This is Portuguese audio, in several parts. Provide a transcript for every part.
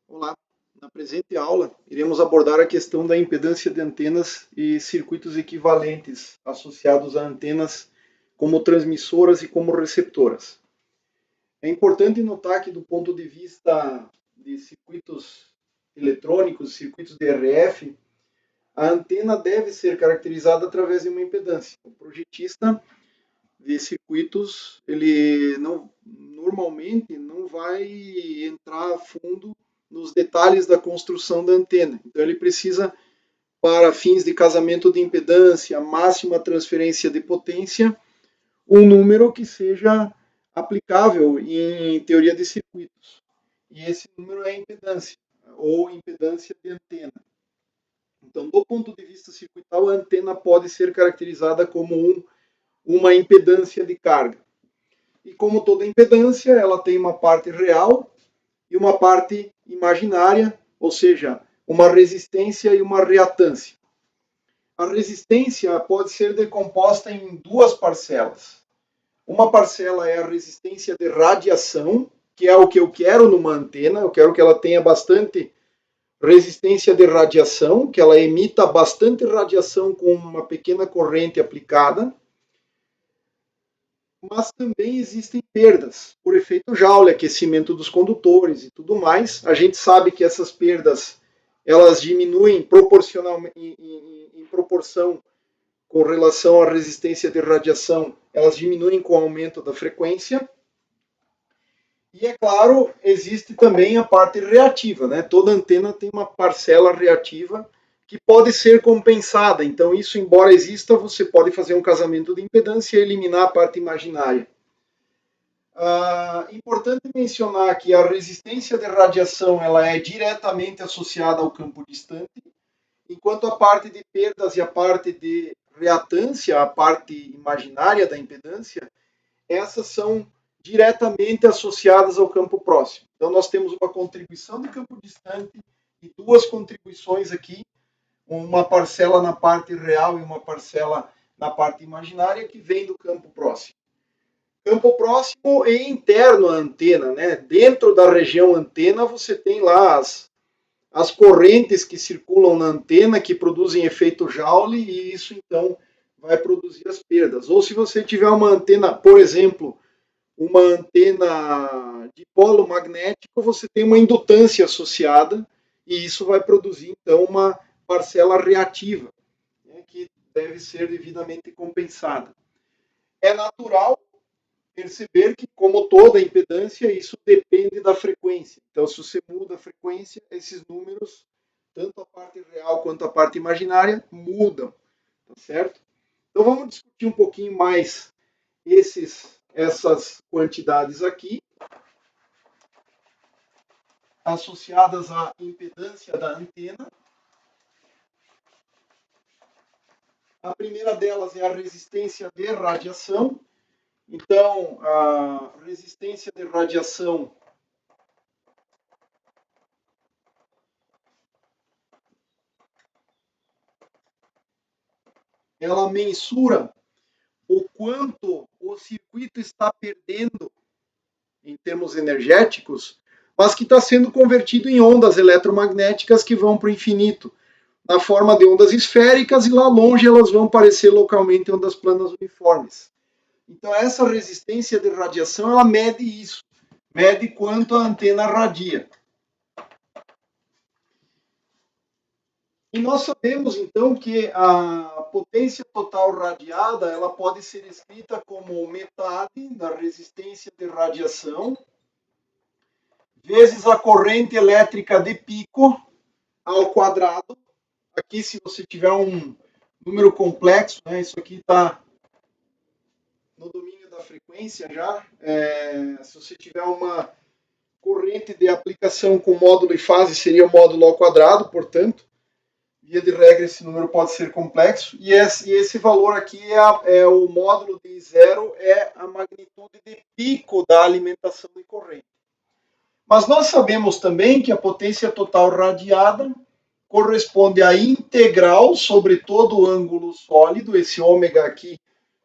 Olá, na presente aula iremos abordar a questão da impedância de antenas e circuitos equivalentes associados a antenas como transmissoras e como receptoras. É importante notar que do ponto de vista de circuitos eletrônicos, circuitos de RF, a antena deve ser caracterizada através de uma impedância. O projetista de circuitos, ele normalmente não vai entrar a fundo nos detalhes da construção da antena. Então ele precisa, para fins de casamento de impedância, máxima transferência de potência, um número que seja aplicável em teoria de circuitos. E esse número é a impedância, ou impedância de antena. Então, do ponto de vista circuital, a antena pode ser caracterizada como uma impedância de carga. E como toda impedância, ela tem uma parte real e uma parte imaginária, ou seja, uma resistência e uma reatância. A resistência pode ser decomposta em duas parcelas. Uma parcela é a resistência de radiação, que é o que eu quero numa antena, eu quero que ela tenha bastante resistência de radiação, que ela emita bastante radiação com uma pequena corrente aplicada. Mas também existem perdas por efeito Joule, aquecimento dos condutores e tudo mais. A gente sabe que essas perdas elas diminuem proporcionalmente em proporção com relação à resistência de radiação, elas diminuem com o aumento da frequência. E é claro, existe também a parte reativa, né? Toda antena tem uma parcela reativa que pode ser compensada. Então, isso, embora exista, você pode fazer um casamento de impedância e eliminar a parte imaginária. Importante mencionar que a resistência de radiação ela é diretamente associada ao campo distante, enquanto a parte de perdas e a parte de reatância, a parte imaginária da impedância, essas são diretamente associadas ao campo próximo. Então, nós temos uma contribuição do campo distante e duas contribuições aqui, uma parcela na parte real e uma parcela na parte imaginária, que vem do campo próximo. Campo próximo e interno à antena, né? Dentro da região antena, você tem lá as correntes que circulam na antena, que produzem efeito Joule, e isso, então, vai produzir as perdas. Ou se você tiver uma antena, por exemplo, uma antena de polo magnético, você tem uma indutância associada e isso vai produzir, então, uma parcela reativa, né, que deve ser devidamente compensada. É natural perceber que, como toda impedância, isso depende da frequência. Então, se você muda a frequência, esses números, tanto a parte real quanto a parte imaginária, mudam, tá certo? Então, vamos discutir um pouquinho mais essas quantidades aqui, associadas à impedância da antena. A primeira delas é a resistência de radiação. Então, a resistência de radiação ela mensura o quanto o circuito está perdendo em termos energéticos, mas que está sendo convertido em ondas eletromagnéticas que vão para o infinito, na forma de ondas esféricas, e lá longe elas vão parecer localmente ondas planas uniformes. Então, essa resistência de radiação, ela mede isso, mede quanto a antena radia. E nós sabemos, então, que a potência total radiada ela pode ser escrita como metade da resistência de radiação vezes a corrente elétrica de pico ao quadrado. Aqui, se você tiver um número complexo, né, isso aqui está no domínio da frequência já. Se você tiver uma corrente de aplicação com módulo e fase, seria o módulo ao quadrado, portanto. Via de regra, esse número pode ser complexo. E esse valor aqui é o módulo de zero, é a magnitude de pico da alimentação de corrente. Mas nós sabemos também que a potência total radiada corresponde à integral sobre todo o ângulo sólido, esse ômega aqui,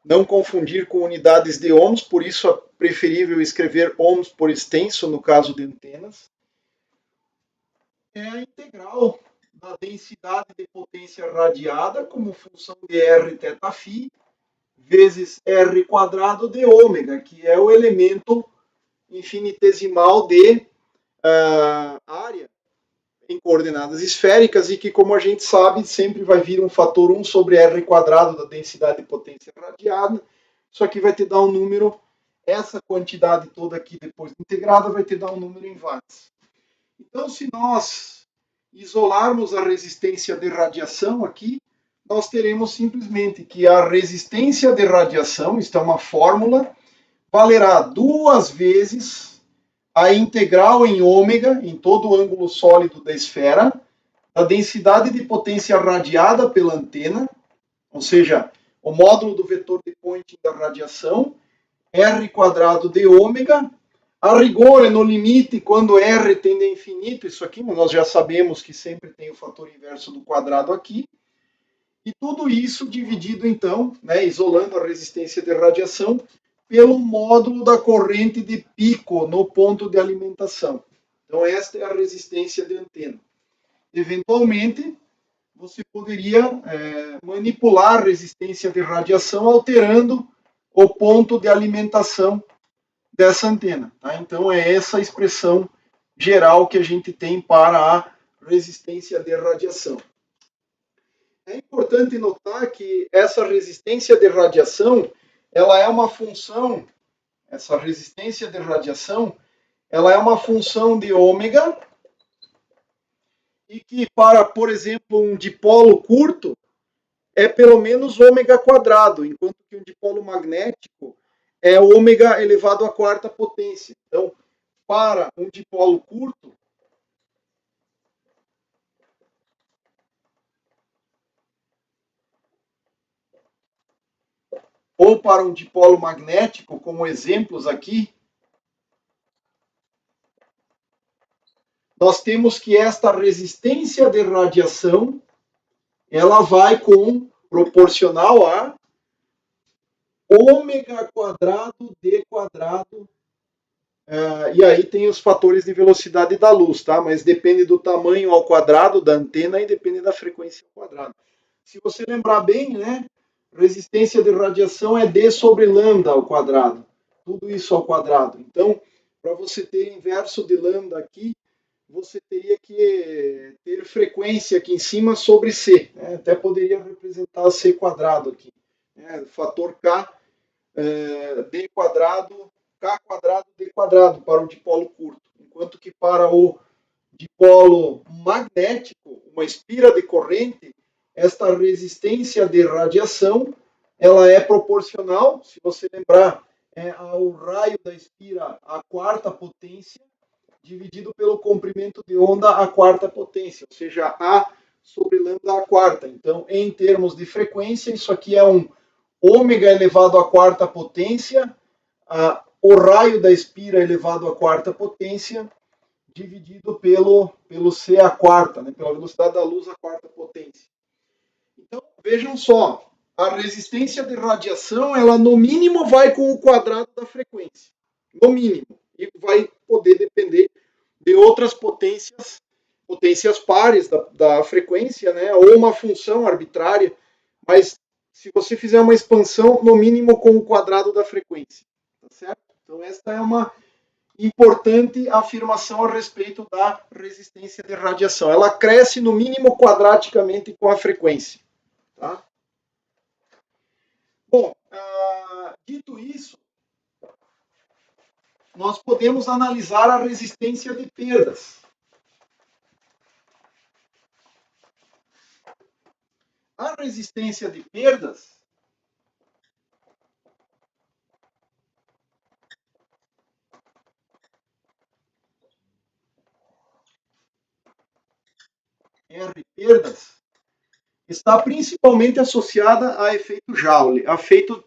não confundir com unidades de ohms, por isso é preferível escrever ohms por extenso no caso de antenas. é a integral da densidade de potência radiada como função de R θφ vezes R quadrado de ômega, que é o elemento infinitesimal de área em coordenadas esféricas e que, como a gente sabe, sempre vai vir um fator 1 sobre R quadrado da densidade de potência radiada. Isso aqui vai te dar um número, essa quantidade toda aqui depois integrada vai te dar um número em watts. Então, se nós isolarmos a resistência de radiação aqui, nós teremos simplesmente que a resistência de radiação, isto é uma fórmula, valerá 2 vezes a integral em ômega, em todo o ângulo sólido da esfera, da densidade de potência radiada pela antena, ou seja, o módulo do vetor de Poynting da radiação, R quadrado de ômega, a rigor, no limite, quando R tende a infinito, isso aqui, nós já sabemos que sempre tem o fator inverso do quadrado aqui, e tudo isso dividido, então, né, isolando a resistência de radiação, pelo módulo da corrente de pico no ponto de alimentação. Então, esta é a resistência de antena. Eventualmente, você poderia manipular a resistência de radiação alterando o ponto de alimentação dessa antena. Tá? Então, é essa a expressão geral que a gente tem para a resistência de radiação. É importante notar que essa resistência de radiação, ela é uma função, essa resistência de radiação, ela é uma função de ômega, e que para, por exemplo, um dipolo curto, é pelo menos ômega quadrado, enquanto que um dipolo magnético é ômega elevado à quarta potência. Então, para um dipolo curto, ou para um dipolo magnético, como exemplos aqui, nós temos que esta resistência de radiação, ela vai proporcional a ômega quadrado d quadrado, e aí tem os fatores de velocidade da luz, tá? Mas depende do tamanho ao quadrado da antena e depende da frequência ao quadrado. Se você lembrar bem, né? Resistência de radiação é d sobre lambda ao quadrado. Tudo isso ao quadrado. Então, para você ter inverso de lambda aqui, você teria que ter frequência aqui em cima sobre C. Né? Até poderia representar C quadrado aqui. Né? Fator K, D quadrado, K quadrado, D quadrado para o dipolo curto. Enquanto que para o dipolo magnético, uma espira de corrente, esta resistência de radiação, ela é proporcional, se você lembrar, ao raio da espira à quarta potência, dividido pelo comprimento de onda à quarta potência, ou seja, A sobre lambda à quarta. Então, em termos de frequência, isso aqui é um ômega elevado à quarta potência, o raio da espira elevado à quarta potência, dividido pelo C à quarta, né, pela velocidade da luz à quarta potência. Então, vejam só, a resistência de radiação, ela no mínimo vai com o quadrado da frequência. No mínimo. E vai poder depender de outras potências pares da frequência, né? Ou uma função arbitrária. Mas se você fizer uma expansão, no mínimo com o quadrado da frequência. Tá certo? Então, esta é uma importante afirmação a respeito da resistência de radiação. Ela cresce no mínimo quadraticamente com a frequência. Tá? Bom, dito isso, nós podemos analisar a resistência de perdas. A resistência de perdas R perdas está principalmente associada a efeito Joule,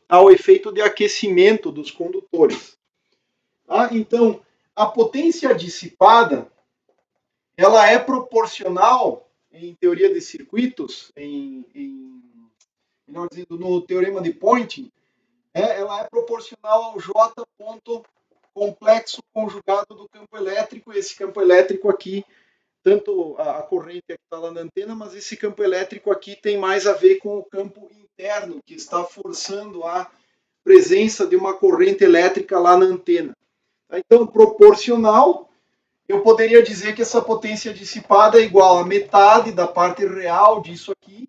ao efeito de aquecimento dos condutores. Tá? Então, a potência dissipada, ela é proporcional, em teoria de circuitos, melhor dizendo, no teorema de Poynting, ela é proporcional ao J ponto complexo conjugado do campo elétrico, e esse campo elétrico aqui tanto a corrente que está lá na antena, mas esse campo elétrico aqui tem mais a ver com o campo interno, que está forçando a presença de uma corrente elétrica lá na antena. Então, proporcional, eu poderia dizer que essa potência dissipada é igual a metade da parte real disso aqui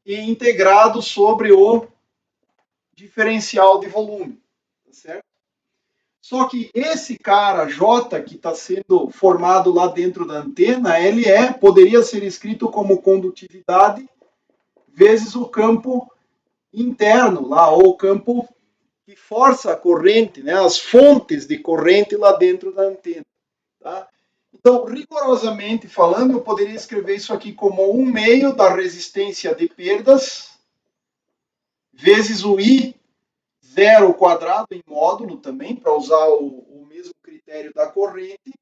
e integrado sobre o diferencial de volume, tá certo? Só que esse cara, J, que está sendo formado lá dentro da antena, ele poderia ser escrito como condutividade vezes o campo interno lá, ou o campo que força a corrente, né, as fontes de corrente lá dentro da antena. Tá? Então, rigorosamente falando, eu poderia escrever isso aqui como 1/2 da resistência de perdas vezes o I0 quadrado em módulo também, para usar o mesmo critério da corrente,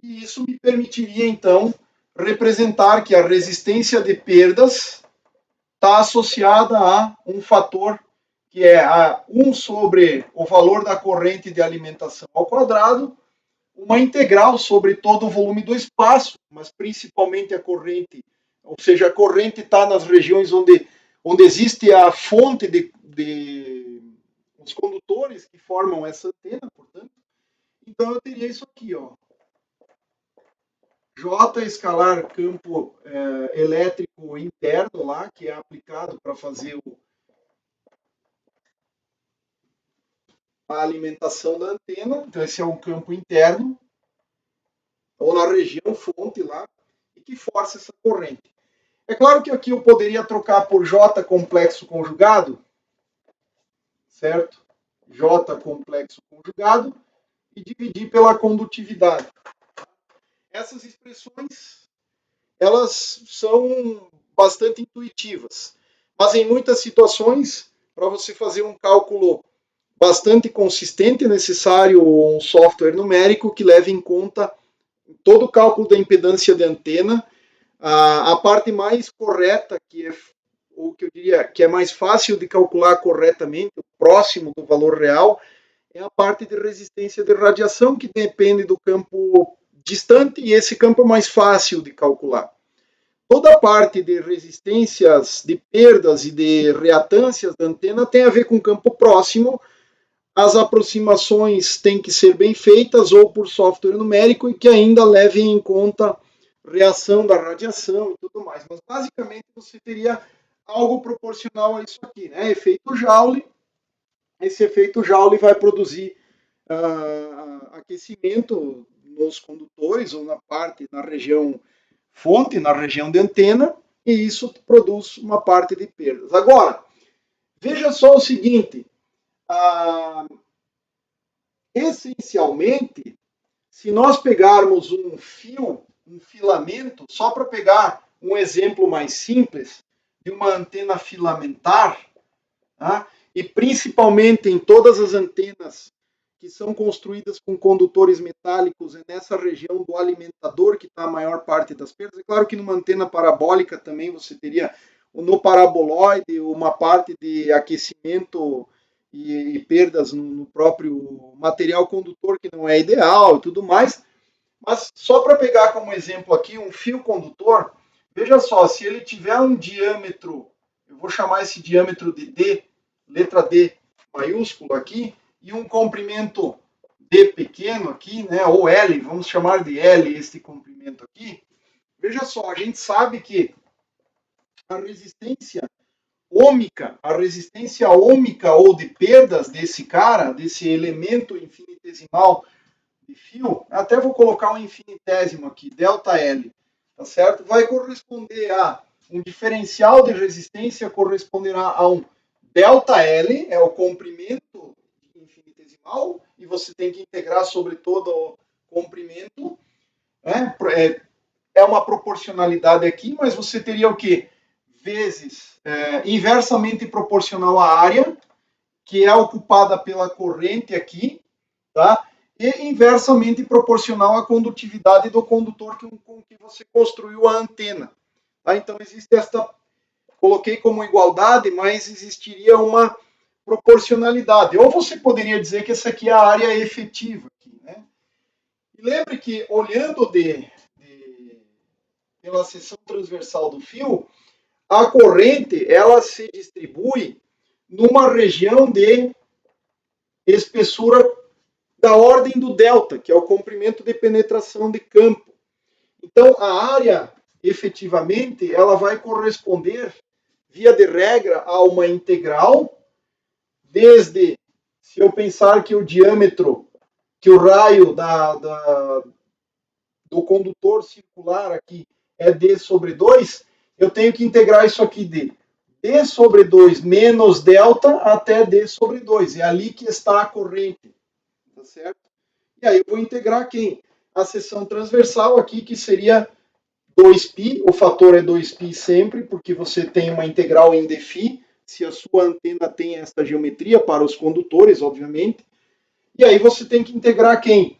e isso me permitiria, então, representar que a resistência de perdas está associada a um fator que é 1 sobre o valor da corrente de alimentação ao quadrado, uma integral sobre todo o volume do espaço, mas principalmente a corrente, ou seja, a corrente está nas regiões onde existe a fonte os condutores que formam essa antena, portanto. Então eu teria isso aqui, ó. J escalar campo elétrico interno lá, que é aplicado para fazer a alimentação da antena. Então esse é um campo interno, ou na região fonte lá, e que força essa corrente. É claro que aqui eu poderia trocar por J complexo conjugado, certo? J complexo conjugado, e dividir pela condutividade. Essas expressões, elas são bastante intuitivas, mas em muitas situações, para você fazer um cálculo bastante consistente, é necessário um software numérico que leve em conta todo o cálculo da impedância de antena. A parte mais correta, ou que eu diria que é mais fácil de calcular corretamente, próximo do valor real, é a parte de resistência de radiação, que depende do campo distante, e esse campo é mais fácil de calcular. Toda a parte de resistências, de perdas e de reatâncias da antena tem a ver com o campo próximo. As aproximações têm que ser bem feitas ou por software numérico e que ainda levem em conta reação da radiação e tudo mais. Mas basicamente você teria algo proporcional a isso aqui, né? Efeito Joule. Esse efeito Joule vai produzir aquecimento nos condutores ou na região fonte, na região de antena, e isso produz uma parte de perdas. Agora, veja só o seguinte, essencialmente, se nós pegarmos um filamento, só para pegar um exemplo mais simples, de uma antena filamentar, tá? E principalmente em todas as antenas que são construídas com condutores metálicos, é nessa região do alimentador que está a maior parte das perdas. É claro que numa antena parabólica também você teria no paraboloide uma parte de aquecimento e perdas no próprio material condutor, que não é ideal e tudo mais. Mas só para pegar como exemplo aqui um fio condutor, veja só, se ele tiver um diâmetro, eu vou chamar esse diâmetro de D, letra D maiúsculo aqui, e um comprimento D pequeno aqui, né, ou L, vamos chamar de L este comprimento aqui. Veja só, a gente sabe que a resistência ômica ou de perdas desse cara, desse elemento infinitesimal de fio, até vou colocar um infinitésimo aqui, ΔL, tá certo? Vai corresponder a um diferencial de resistência, corresponderá a um ΔL, é o comprimento infinitesimal, e você tem que integrar sobre todo o comprimento, né? É uma proporcionalidade aqui, mas você teria o quê? Vezes inversamente proporcional à área, que é ocupada pela corrente aqui, tá? E inversamente proporcional à condutividade do condutor com que você construiu a antena. Tá? Então existe coloquei como igualdade, mas existiria uma proporcionalidade. Ou você poderia dizer que essa aqui é a área efetiva. Aqui, né? E lembre que olhando pela seção transversal do fio, a corrente ela se distribui numa região de espessura da ordem do delta, que é o comprimento de penetração de campo. Então, a área, efetivamente, ela vai corresponder, via de regra, a uma integral, desde, se eu pensar que o diâmetro, que o raio do condutor circular aqui é d sobre 2, eu tenho que integrar isso aqui de d sobre 2 menos delta até d sobre 2. É ali que está a corrente. Tá certo? E aí eu vou integrar quem? A seção transversal aqui, que seria 2π, o fator é 2π sempre, porque você tem uma integral em dφ, se a sua antena tem esta geometria para os condutores, obviamente. E aí você tem que integrar quem?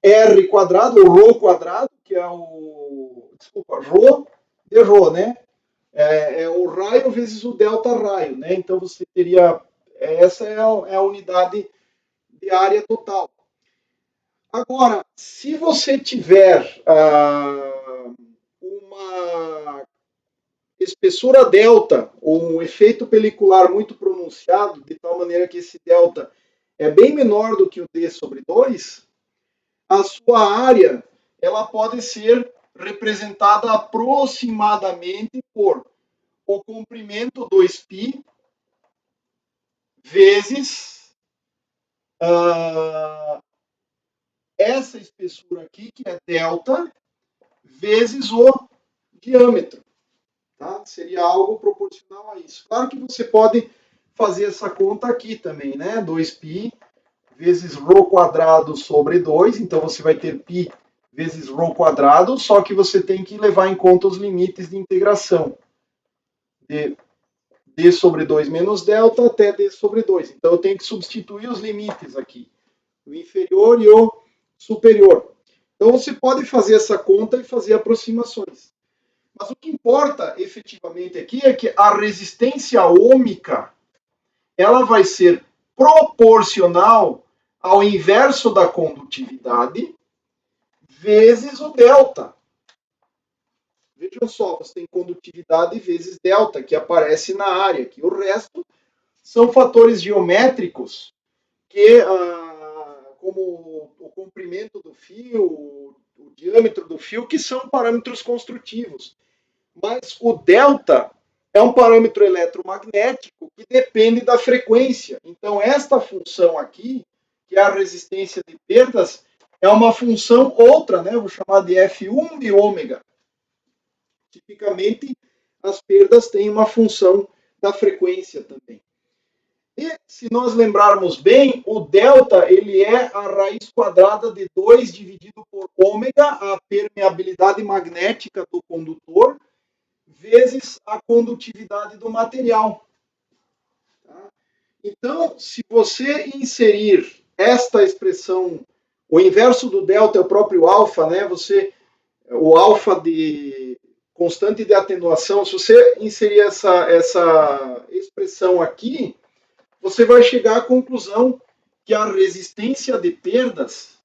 R quadrado, ou ρ quadrado, que é o... Desculpa, ρ de ρ, né? É o raio vezes o delta raio, né? Então você teria... Essa é a unidade de área total. Agora, se você tiver uma espessura delta ou um efeito pelicular muito pronunciado, de tal maneira que esse delta é bem menor do que o d sobre 2, a sua área ela pode ser representada aproximadamente por o comprimento 2π vezes essa espessura aqui, que é delta, vezes o diâmetro. Tá? Seria algo proporcional a isso. Claro que você pode fazer essa conta aqui também, né? 2π vezes ρ quadrado sobre 2, então você vai ter π vezes ρ quadrado, só que você tem que levar em conta os limites de integração. De d sobre 2 menos delta até d sobre 2. Então eu tenho que substituir os limites aqui, o inferior e o superior. Então você pode fazer essa conta e fazer aproximações. Mas o que importa efetivamente aqui é que a resistência ômica ela vai ser proporcional ao inverso da condutividade vezes o delta. Vejam só, você tem condutividade vezes delta, que aparece na área, que o resto são fatores geométricos que, como o comprimento do fio, o diâmetro do fio, que são parâmetros construtivos. Mas o delta é um parâmetro eletromagnético que depende da frequência. Então, esta função aqui, que é a resistência de perdas, é uma função outra, né? Vou chamar de F1 de ômega. Tipicamente, as perdas têm uma função da frequência também. E, se nós lembrarmos bem, o delta ele é a raiz quadrada de 2 dividido por ômega, a permeabilidade magnética do condutor, vezes a condutividade do material. Tá? Então, se você inserir esta expressão, o inverso do delta é o próprio alfa, né? O alfa de constante de atenuação, se você inserir essa expressão aqui, você vai chegar à conclusão que a resistência de perdas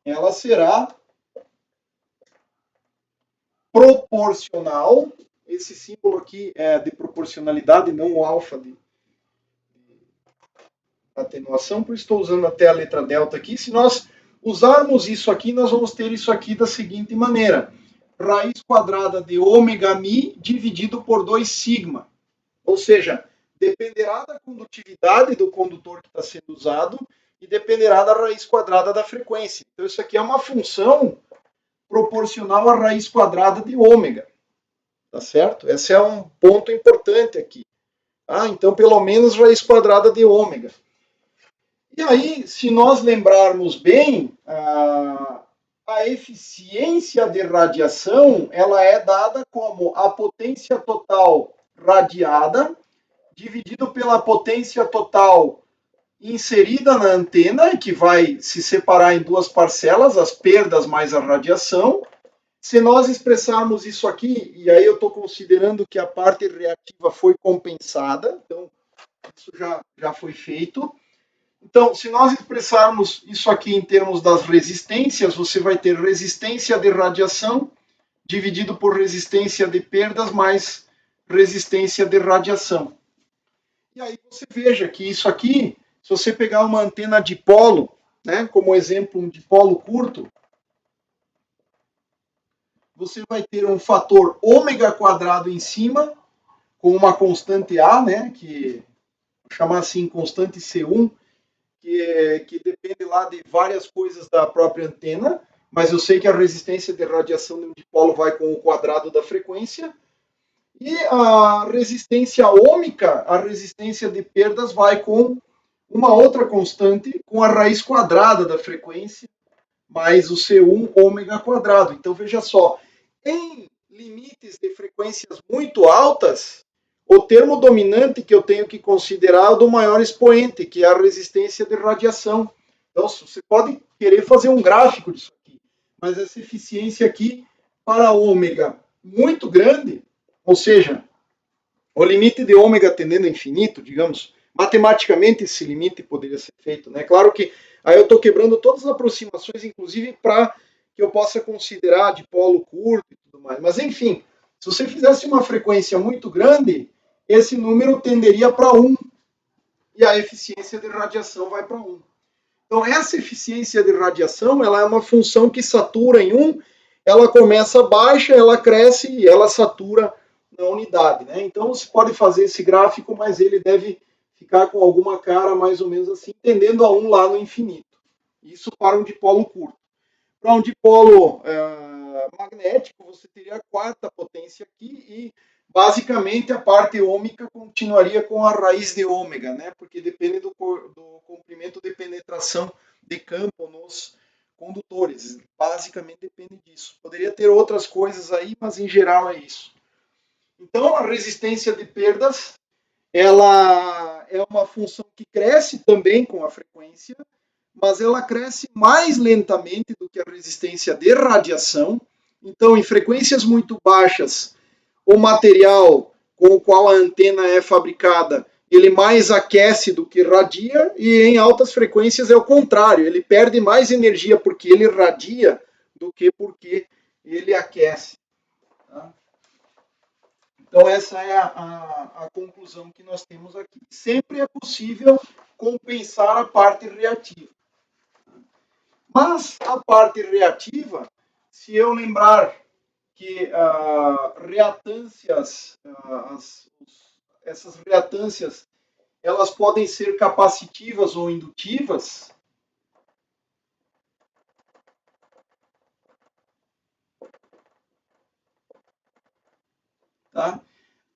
ela será proporcional. Esse símbolo aqui é de proporcionalidade, não o alfa de atenuação, por isso estou usando até a letra delta aqui. Se nós usarmos isso aqui, nós vamos ter isso aqui da seguinte maneira: raiz quadrada de ômega mi dividido por 2 sigma. Ou seja, dependerá da condutividade do condutor que está sendo usado e dependerá da raiz quadrada da frequência. Então, isso aqui é uma função proporcional à raiz quadrada de ômega. Tá certo? Esse é um ponto importante aqui. Então, pelo menos raiz quadrada de ômega. E aí, se nós lembrarmos bem, a eficiência de radiação ela é dada como a potência total radiada dividido pela potência total inserida na antena, que vai se separar em duas parcelas, as perdas mais a radiação. Se nós expressarmos isso aqui, e aí eu estou considerando que a parte reativa foi compensada, então isso já foi feito. Então, se nós expressarmos isso aqui em termos das resistências, você vai ter resistência de radiação dividido por resistência de perdas mais resistência de radiação. E aí você veja que isso aqui, se você pegar uma antena dipolo, né, como exemplo, um dipolo curto, você vai ter um fator ômega quadrado em cima, com uma constante A, né, que vou chamar assim constante C1, que depende lá de várias coisas da própria antena, mas eu sei que a resistência de radiação de um dipolo vai com o quadrado da frequência, e a resistência ômica, a resistência de perdas, vai com uma outra constante, com a raiz quadrada da frequência, mais o C1 ômega quadrado. Então, veja só, em limites de frequências muito altas, o termo dominante que eu tenho que considerar é o do maior expoente, que é a resistência de radiação. Então, você pode querer fazer um gráfico disso aqui, mas essa eficiência aqui para ômega muito grande, ou seja, o limite de ômega tendendo a infinito, digamos, matematicamente esse limite poderia ser feito, né? Claro que aí eu estou quebrando todas as aproximações, inclusive para que eu possa considerar de polo curto e tudo mais. Mas enfim, se você fizesse uma frequência muito grande, esse número tenderia para 1 e a eficiência de radiação vai para 1. Então essa eficiência de radiação, ela é uma função que satura em 1, ela começa baixa, ela cresce e ela satura na unidade, né? Então você pode fazer esse gráfico, mas ele deve ficar com alguma cara mais ou menos assim, tendendo a 1 lá no infinito. Isso para um dipolo curto. Para um dipolo magnético, você teria a quarta potência aqui e basicamente a parte ômica continuaria com a raiz de ômega, né? Porque depende do comprimento de penetração de campo nos condutores. Basicamente depende disso. Poderia ter outras coisas aí, mas em geral é isso. Então, a resistência de perdas, ela é uma função que cresce também com a frequência, mas ela cresce mais lentamente do que a resistência de radiação. Então, em frequências muito baixas, o material com o qual a antena é fabricada, ele mais aquece do que radia, e em altas frequências é o contrário, ele perde mais energia porque ele radia do que porque ele aquece. Tá? Então, essa é a conclusão que nós temos aqui. Sempre é possível compensar a parte reativa. Mas a parte reativa, se eu lembrar que reatâncias, essas reatâncias, elas podem ser capacitivas ou indutivas, tá?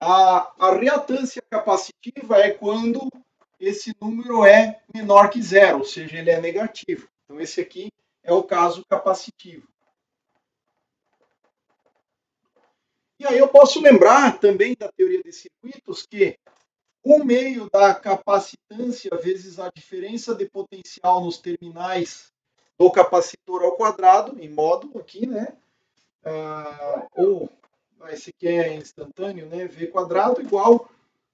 A reatância capacitiva é quando esse número é menor que zero, ou seja, ele é negativo. Então, esse aqui é o caso capacitivo. E aí eu posso lembrar também da teoria de circuitos que 1/2 da capacitância vezes a diferença de potencial nos terminais do capacitor ao quadrado, em módulo aqui, né? Ou esse aqui é instantâneo, né? V quadrado igual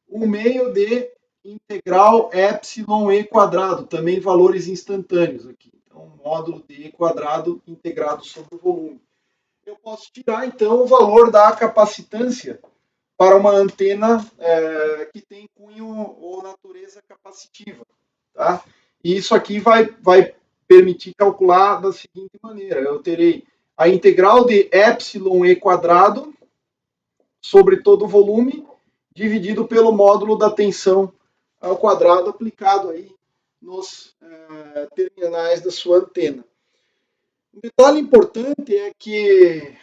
1/2 de integral epsilon e quadrado, também valores instantâneos aqui. Então, módulo de e quadrado integrado sobre o volume. Eu posso tirar, então, o valor da capacitância para uma antena que tem cunho ou natureza capacitiva. Tá? E isso aqui vai permitir calcular da seguinte maneira. Eu terei a integral de epsilon e quadrado sobre todo o volume dividido pelo módulo da tensão ao quadrado aplicado aí nos terminais da sua antena. Um detalhe importante é que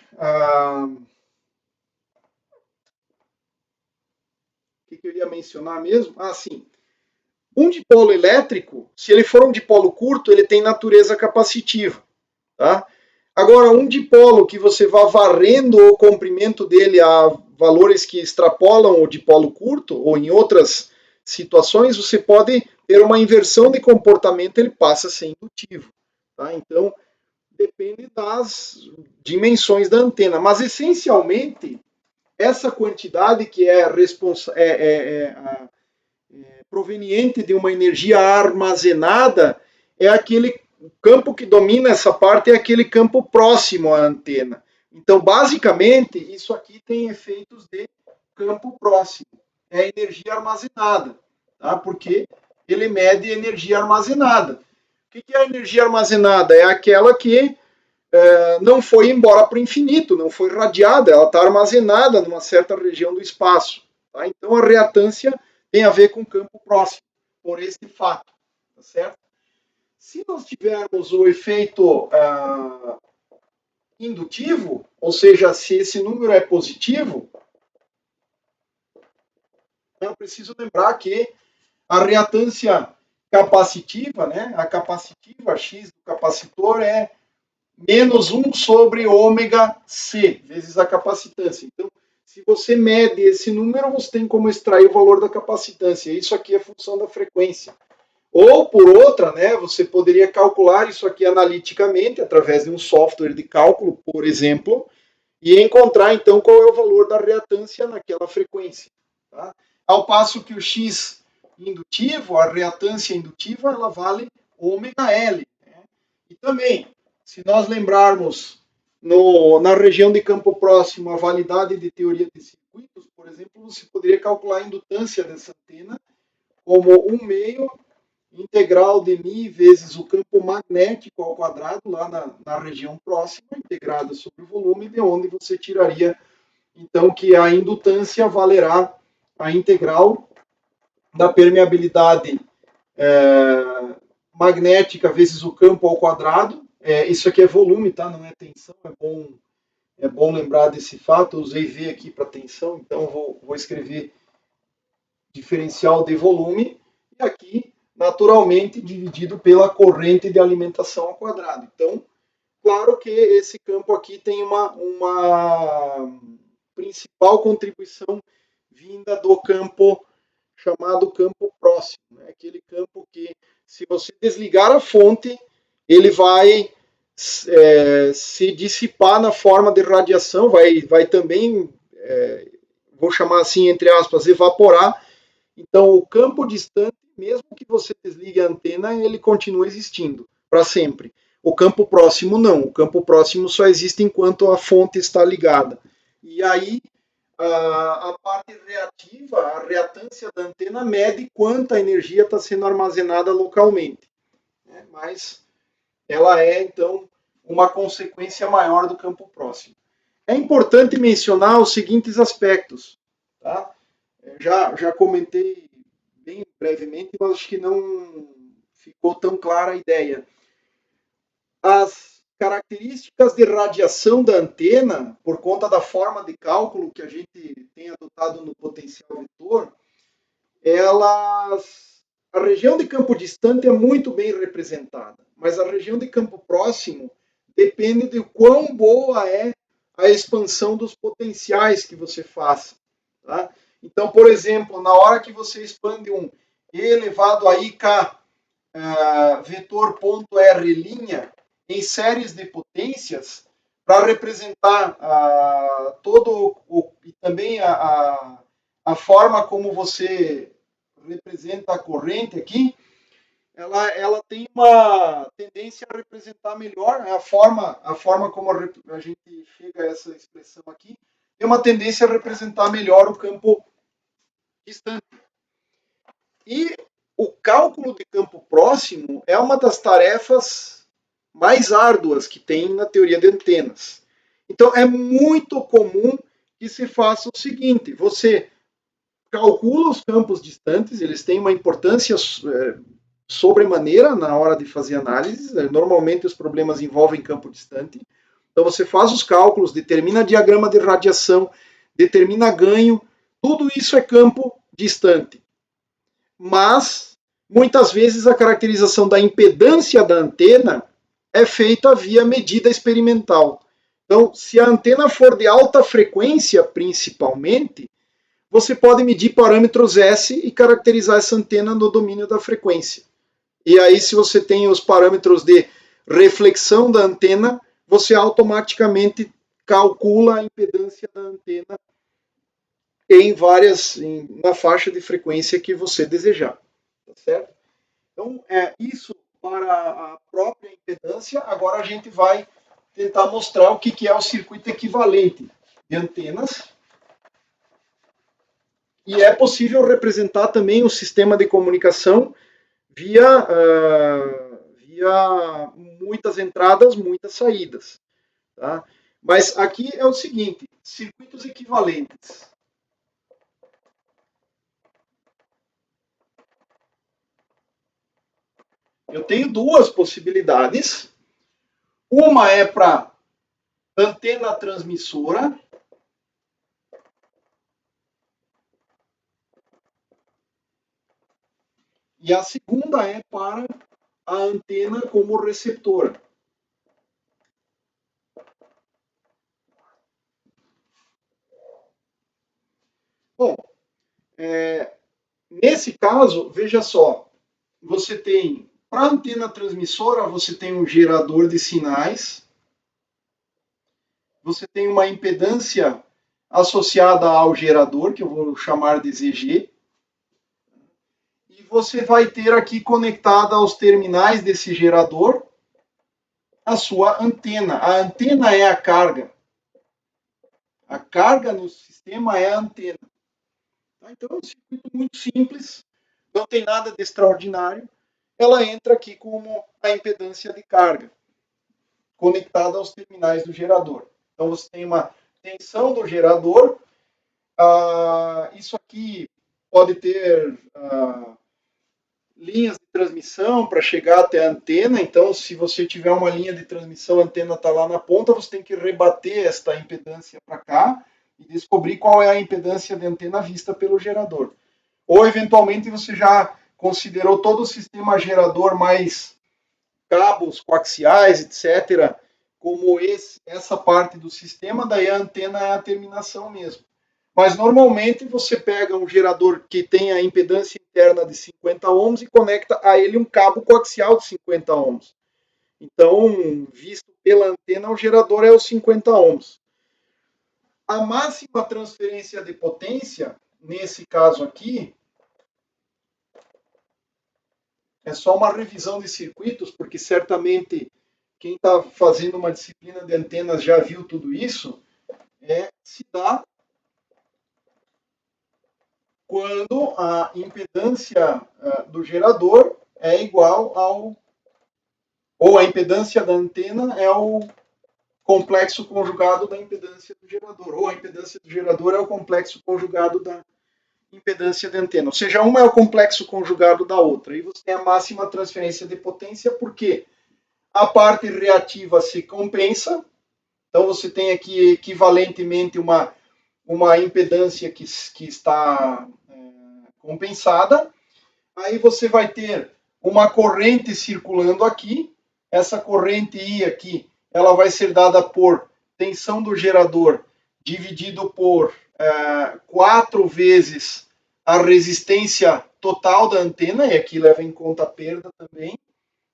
o que eu ia mencionar mesmo? Sim. Um dipolo elétrico, se ele for um dipolo curto, ele tem natureza capacitiva. Tá? Agora, um dipolo que você vá varrendo o comprimento dele a valores que extrapolam o dipolo curto, ou em outras situações, você pode ter uma inversão de comportamento, ele passa a ser indutivo. Tá? Então, depende das dimensões da antena. Mas, essencialmente, essa quantidade que é proveniente de uma energia armazenada é aquele campo que domina essa parte, é aquele campo próximo à antena. Então, basicamente, isso aqui tem efeitos de campo próximo. É energia armazenada, tá? Porque ele mede energia armazenada. O que é a energia armazenada? É aquela que não foi embora para o infinito, não foi radiada, ela está armazenada numa certa região do espaço. Tá? Então, a reatância tem a ver com campo próximo, por este fato. Tá certo? Se nós tivermos o efeito indutivo, ou seja, se esse número é positivo, eu preciso lembrar que a reatância capacitiva, né, a capacitiva X do capacitor é menos 1 sobre ômega C, vezes a capacitância. Então, se você mede esse número, você tem como extrair o valor da capacitância. Isso aqui é função da frequência. Ou, por outra, né, você poderia calcular isso aqui analiticamente, através de um software de cálculo, por exemplo, e encontrar, então, qual é o valor da reatância naquela frequência. Tá? Ao passo que o X indutivo, a reatância indutiva, ela vale ômega L. Né? E também, se nós lembrarmos na região de campo próximo a validade de teoria de circuitos, por exemplo, você poderia calcular a indutância dessa antena como 1 meio integral de μ vezes o campo magnético ao quadrado, lá na região próxima, integrada sobre o volume, de onde você tiraria, então, que a indutância valerá a integral da permeabilidade magnética vezes o campo ao quadrado. Isso aqui é volume, tá? Não é tensão, é bom lembrar desse fato. Eu usei V aqui para tensão, então vou escrever diferencial de volume, e aqui, naturalmente, dividido pela corrente de alimentação ao quadrado. Então, claro que esse campo aqui tem uma principal contribuição vinda do campo chamado campo próximo, né? Aquele campo que, se você desligar a fonte, ele vai se dissipar na forma de radiação, vai também, vou chamar assim, entre aspas, evaporar. Então, o campo distante, mesmo que você desligue a antena, ele continua existindo para sempre. O campo próximo não. O campo próximo só existe enquanto a fonte está ligada. E aí, a parte reativa, a reatância da antena, mede quanta energia está sendo armazenada localmente. Né? Mas ela é, então, uma consequência maior do campo próximo. É importante mencionar os seguintes aspectos. Tá? Já comentei bem brevemente, mas acho que não ficou tão clara a ideia. As características de radiação da antena, por conta da forma de cálculo que a gente tem adotado no potencial vetor, a região de campo distante é muito bem representada, mas a região de campo próximo depende de quão boa é a expansão dos potenciais que você faça. Tá? Então, por exemplo, na hora que você expande um E elevado a IK vetor ponto R' em séries de potências, para representar e também a forma como você representa a corrente aqui, ela tem uma tendência a representar melhor, né? A forma como a gente chega a essa expressão aqui, tem uma tendência a representar melhor o campo distante. E o cálculo de campo próximo é uma das tarefas mais árduas que tem na teoria de antenas. Então, é muito comum que se faça o seguinte: você calcula os campos distantes, eles têm uma importância sobremaneira na hora de fazer análise. Normalmente, os problemas envolvem campo distante. Então, você faz os cálculos, determina diagrama de radiação, determina ganho, tudo isso é campo distante. Mas, muitas vezes, a caracterização da impedância da antena é feita via medida experimental. Então, se a antena for de alta frequência, principalmente, você pode medir parâmetros S e caracterizar essa antena no domínio da frequência. E aí, se você tem os parâmetros de reflexão da antena, você automaticamente calcula a impedância da antena na faixa de frequência que você desejar. Tá certo? Então, isso para a própria impedância. Agora a gente vai tentar mostrar o que é o circuito equivalente de antenas. E é possível representar também o sistema de comunicação via muitas entradas, muitas saídas. Tá? Mas aqui é o seguinte, circuitos equivalentes. Eu tenho duas possibilidades. Uma é para antena transmissora. E a segunda é para a antena como receptora. Bom, nesse caso, veja só, você tem, para a antena transmissora, você tem um gerador de sinais, você tem uma impedância associada ao gerador, que eu vou chamar de ZG, e você vai ter aqui conectada aos terminais desse gerador a sua antena. A antena é a carga. A carga no sistema é a antena. Então é um circuito muito simples, não tem nada de extraordinário. Ela entra aqui como a impedância de carga, conectada aos terminais do gerador. Então você tem uma tensão do gerador. Isso aqui pode ter linhas de transmissão para chegar até a antena. Então, se você tiver uma linha de transmissão, a antena está lá na ponta, você tem que rebater esta impedância para cá e descobrir qual é a impedância de antena vista pelo gerador. Ou, eventualmente, você já considerou todo o sistema gerador mais cabos coaxiais, etc., como essa parte do sistema, daí a antena é a terminação mesmo. Mas normalmente você pega um gerador que tem a impedância interna de 50 ohms e conecta a ele um cabo coaxial de 50 ohms. Então, visto pela antena, o gerador é os 50 ohms. A máxima transferência de potência, nesse caso aqui, é só uma revisão de circuitos, porque certamente quem está fazendo uma disciplina de antenas já viu tudo isso, se dá quando a impedância do gerador é igual ao... ou a impedância da antena é o complexo conjugado da impedância do gerador, ou a impedância do gerador é o complexo conjugado da impedância da antena. Ou seja, uma é o complexo conjugado da outra. E você tem a máxima transferência de potência porque a parte reativa se compensa. Então você tem aqui equivalentemente uma impedância que está compensada. Aí você vai ter uma corrente circulando aqui. Essa corrente I aqui, ela vai ser dada por tensão do gerador dividido por 4 vezes a resistência total da antena, e aqui leva em conta a perda também.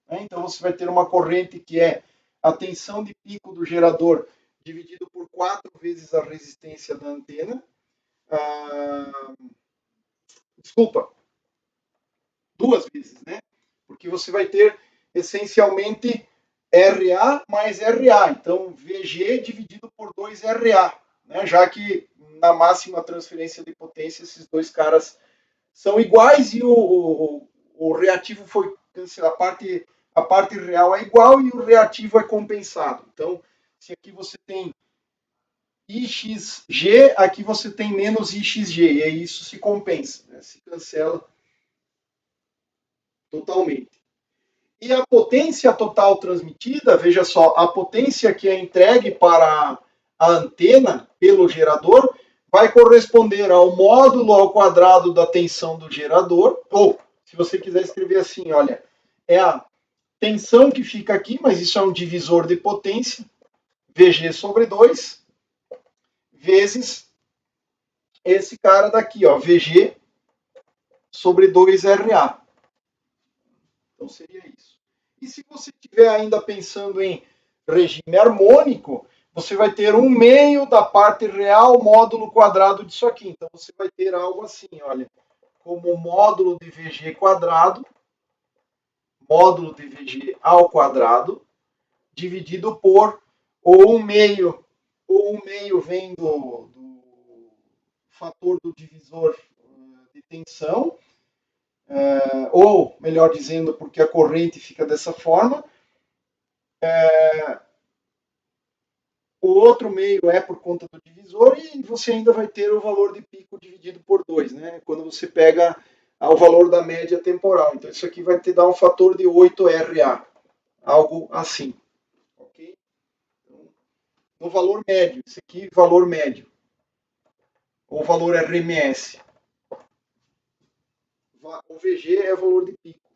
Então você vai ter uma corrente que é a tensão de pico do gerador dividido por 4 vezes a resistência da antena. Desculpa, 2 vezes, né? Porque você vai ter essencialmente RA mais RA. Então, VG dividido por 2RA, né? Já que na máxima transferência de potência esses dois caras são iguais e o reativo foi cancelado. A parte real é igual e o reativo é compensado. Então, se aqui você tem IXG, aqui você tem menos IXG, e aí isso se compensa, né? Se cancela totalmente. E a potência total transmitida, veja só, a potência que é entregue para a antena pelo gerador vai corresponder ao módulo ao quadrado da tensão do gerador, ou, se você quiser escrever assim, olha, é a tensão que fica aqui, mas isso é um divisor de potência, VG sobre 2, vezes esse cara daqui, ó, VG sobre 2RA. Então seria isso. E se você estiver ainda pensando em regime harmônico, você vai ter 1/2 da parte real módulo quadrado disso aqui. Então você vai ter algo assim, olha, como módulo de VG quadrado, módulo de VG ao quadrado, dividido por ou um meio vem do fator do divisor de tensão, ou, melhor dizendo, porque a corrente fica dessa forma. O outro meio é por conta do divisor e você ainda vai ter o valor de pico dividido por 2, né? Quando você pega o valor da média temporal. Então, isso aqui vai te dar um fator de 8RA, algo assim. Ok? Então, no valor médio, esse aqui, valor médio, ou valor RMS. O VG é valor de pico.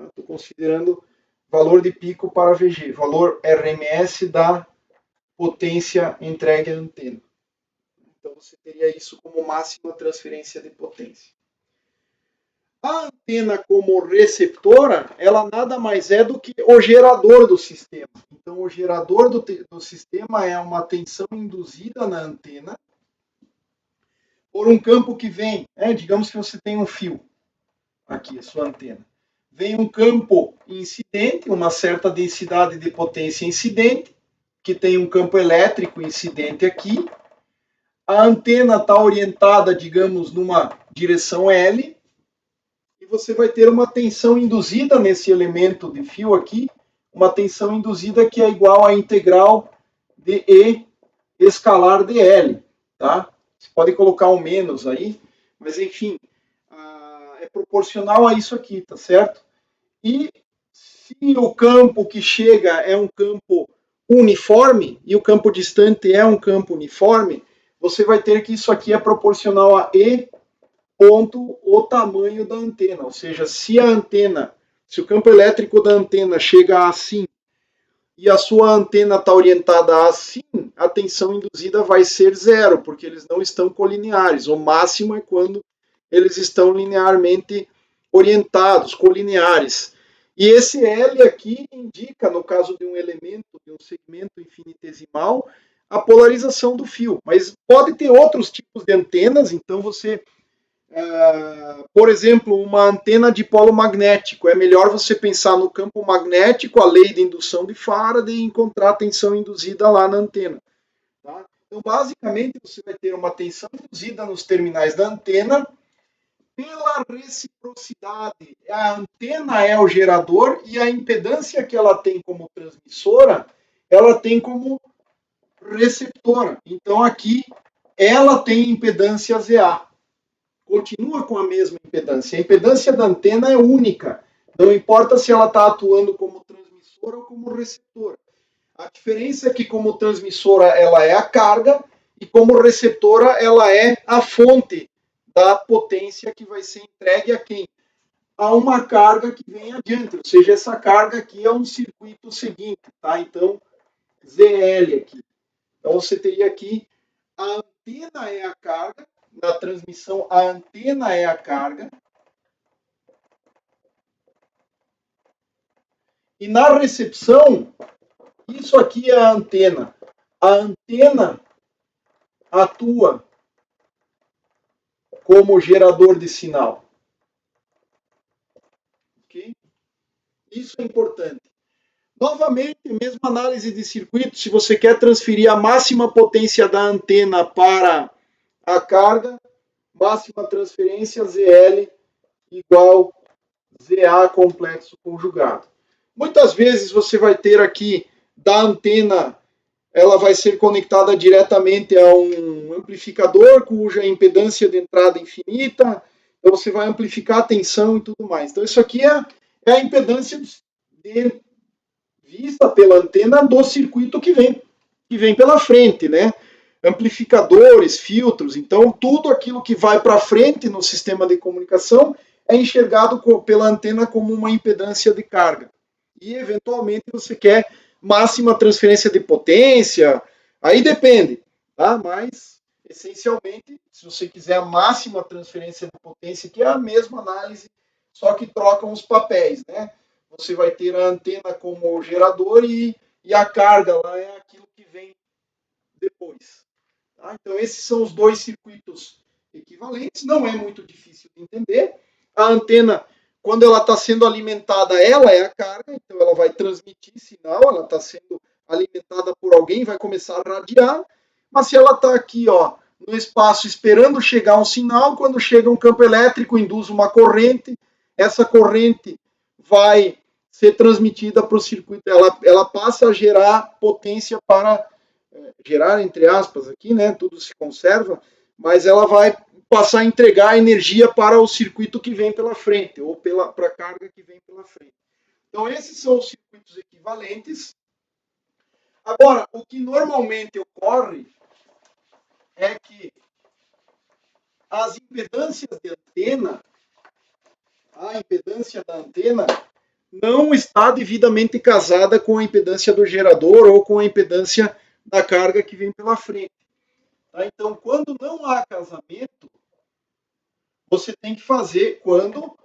Estou considerando valor de pico para VG. Valor RMS da potência entregue à antena. Então, você teria isso como máxima transferência de potência. A antena como receptora, ela nada mais é do que o gerador do sistema. Então, o gerador do sistema é uma tensão induzida na antena por um campo que vem, digamos que você tem um fio, aqui, a sua antena. Vem um campo incidente, uma certa densidade de potência incidente, que tem um campo elétrico incidente aqui. A antena está orientada, digamos, numa direção L, e você vai ter uma tensão induzida nesse elemento de fio aqui, uma tensão induzida que é igual à integral de E escalar de L, tá? Você pode colocar um menos aí, mas enfim, é proporcional a isso aqui, tá certo? E se o campo que chega é um campo uniforme e o campo distante é um campo uniforme, você vai ter que isso aqui é proporcional a E ponto o tamanho da antena. Ou seja, se o campo elétrico da antena chega assim e a sua antena está orientada assim, a tensão induzida vai ser zero, porque eles não estão colineares. O máximo é quando eles estão linearmente orientados, colineares. E esse L aqui indica, no caso de um elemento, de um segmento infinitesimal, a polarização do fio. Mas pode ter outros tipos de antenas, então você, por exemplo, uma antena de polo magnético. É melhor você pensar no campo magnético, a lei de indução de Faraday, e encontrar a tensão induzida lá na antena. Tá? Então, basicamente, você vai ter uma tensão induzida nos terminais da antena pela reciprocidade. A antena é o gerador e a impedância que ela tem como transmissora, ela tem como receptora. Então, aqui, ela tem impedância ZA. Continua com a mesma impedância. A impedância da antena é única. Não importa se ela está atuando como transmissora ou como receptora. A diferença é que como transmissora ela é a carga e como receptora ela é a fonte da potência que vai ser entregue a quem? A uma carga que vem adiante. Ou seja, essa carga aqui é um circuito seguinte. Tá? Então, ZL aqui. Então, você teria aqui a antena é a carga. Na transmissão, a antena é a carga. E na recepção, isso aqui é a antena. A antena atua como gerador de sinal. Ok? Isso é importante. Novamente, mesma análise de circuito, se você quer transferir a máxima potência da antena para a carga, máxima transferência ZL igual ZA complexo conjugado. Muitas vezes você vai ter aqui da antena, ela vai ser conectada diretamente a um amplificador cuja impedância de entrada é infinita, então você vai amplificar a tensão e tudo mais. Então isso aqui é a impedância vista pela antena do circuito que vem pela frente, né? Amplificadores, filtros, então tudo aquilo que vai para frente no sistema de comunicação é enxergado pela antena como uma impedância de carga. E eventualmente você quer máxima transferência de potência, aí depende, tá? Mas essencialmente, se você quiser a máxima transferência de potência, que é a mesma análise, só que trocam os papéis, né? Você vai ter a antena como gerador e a carga lá é aquilo que vem depois. Tá? Então, esses são os dois circuitos equivalentes. Não é muito difícil de entender. A antena, quando ela está sendo alimentada, ela é a carga, então ela vai transmitir sinal, ela está sendo alimentada por alguém, vai começar a radiar, mas se ela está aqui, ó, no espaço esperando chegar um sinal, quando chega um campo elétrico, induz uma corrente, essa corrente vai ser transmitida para o circuito, ela passa a gerar potência para, gerar entre aspas aqui, né, tudo se conserva, mas ela vai passar a entregar energia para o circuito que vem pela frente, ou para a carga que vem pela frente. Então, esses são os circuitos equivalentes. Agora, o que normalmente ocorre é que as impedâncias de antena, a impedância da antena não está devidamente casada com a impedância do gerador ou com a impedância da carga que vem pela frente. Tá? Então, quando não há casamento, você tem que fazer quando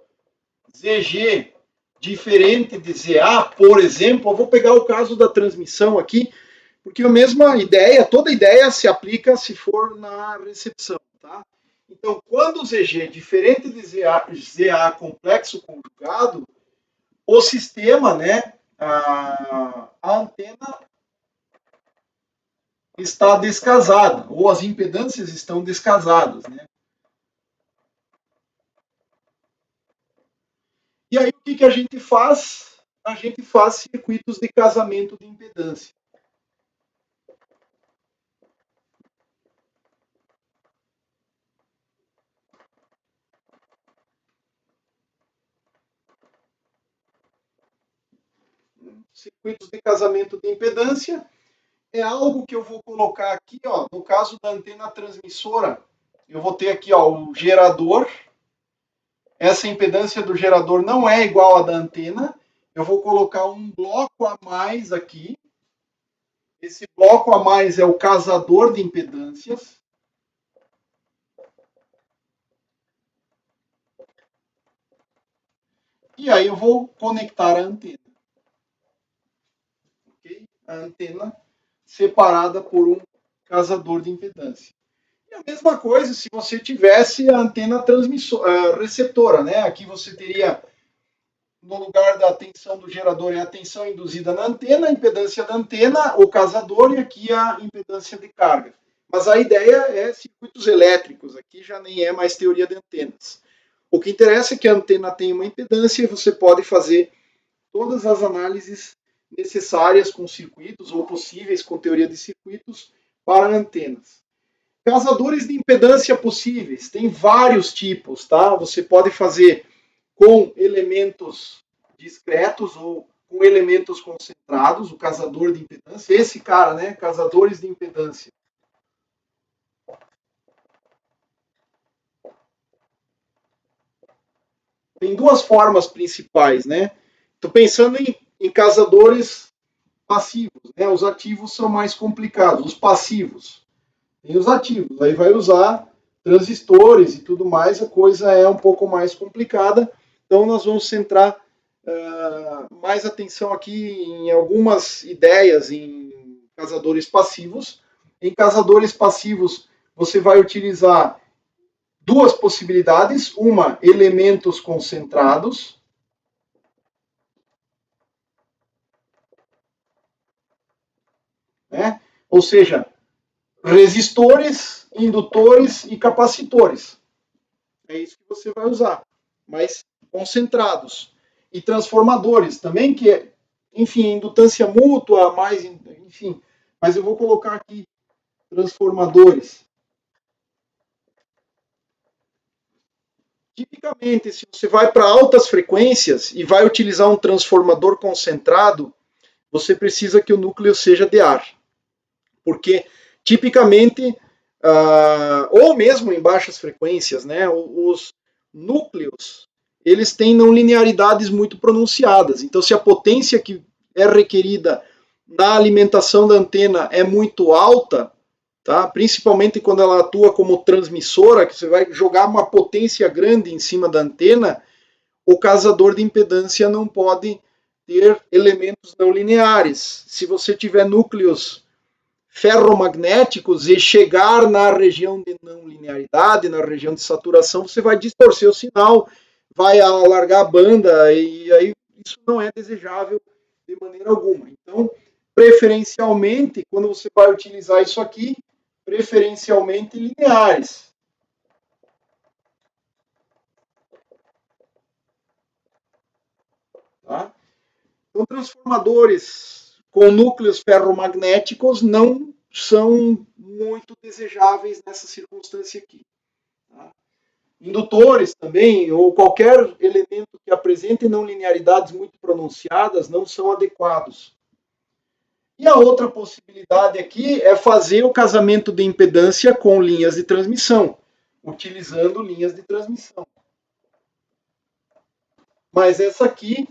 ZG diferente de ZA, por exemplo, eu vou pegar o caso da transmissão aqui, porque a mesma ideia, toda ideia se aplica se for na recepção, tá? Então, quando o ZG é diferente de ZA complexo conjugado, o sistema, né, a antena está descasada, ou as impedâncias estão descasadas, né? E aí, o que a gente faz? A gente faz circuitos de casamento de impedância. Circuitos de casamento de impedância é algo que eu vou colocar aqui, ó, no caso da antena transmissora, eu vou ter aqui, ó, o gerador. Essa impedância do gerador não é igual à da antena. Eu vou colocar um bloco a mais aqui. Esse bloco a mais é o casador de impedâncias. E aí eu vou conectar a antena. Okay? A antena separada por um casador de impedância. E a mesma coisa se você tivesse a antena receptora, né? Aqui você teria, no lugar da tensão do gerador, é a tensão induzida na antena, a impedância da antena, o casador, e aqui a impedância de carga. Mas a ideia é circuitos elétricos, aqui já nem é mais teoria de antenas. O que interessa é que a antena tem uma impedância e você pode fazer todas as análises necessárias com circuitos ou possíveis com teoria de circuitos para antenas. Casadores de impedância possíveis, tem vários tipos, tá? Você pode fazer com elementos discretos ou com elementos concentrados, o casador de impedância, esse cara, né? Casadores de impedância. Tem duas formas principais, né? Estou pensando em casadores passivos, né? Os ativos são mais complicados, os passivos. Tem os ativos, aí vai usar transistores e tudo mais, a coisa é um pouco mais complicada. Então, nós vamos centrar mais atenção aqui em algumas ideias em casadores passivos. Em casadores passivos, você vai utilizar duas possibilidades. Uma, elementos concentrados. Né? Ou seja, resistores, indutores e capacitores. É isso que você vai usar, mas concentrados. E transformadores também, que é, enfim, indutância mútua, mais, enfim. Mas eu vou colocar aqui transformadores. Tipicamente, se você vai para altas frequências e vai utilizar um transformador concentrado, você precisa que o núcleo seja de ar. Porque, tipicamente, ou mesmo em baixas frequências, né, os núcleos eles têm não linearidades muito pronunciadas. Então, se a potência que é requerida na alimentação da antena é muito alta, tá? Principalmente quando ela atua como transmissora, que você vai jogar uma potência grande em cima da antena, o casador de impedância não pode ter elementos não lineares. Se você tiver núcleos ferromagnéticos e chegar na região de não linearidade, na região de saturação, você vai distorcer o sinal, vai alargar a banda e aí isso não é desejável de maneira alguma. Então, preferencialmente, quando você vai utilizar isso aqui, preferencialmente lineares. Tá? Então, transformadores com núcleos ferromagnéticos não são muito desejáveis nessa circunstância aqui. Tá? Indutores também, ou qualquer elemento que apresente não linearidades muito pronunciadas, não são adequados. E a outra possibilidade aqui é fazer o casamento de impedância com linhas de transmissão, utilizando linhas de transmissão. Mas essa aqui,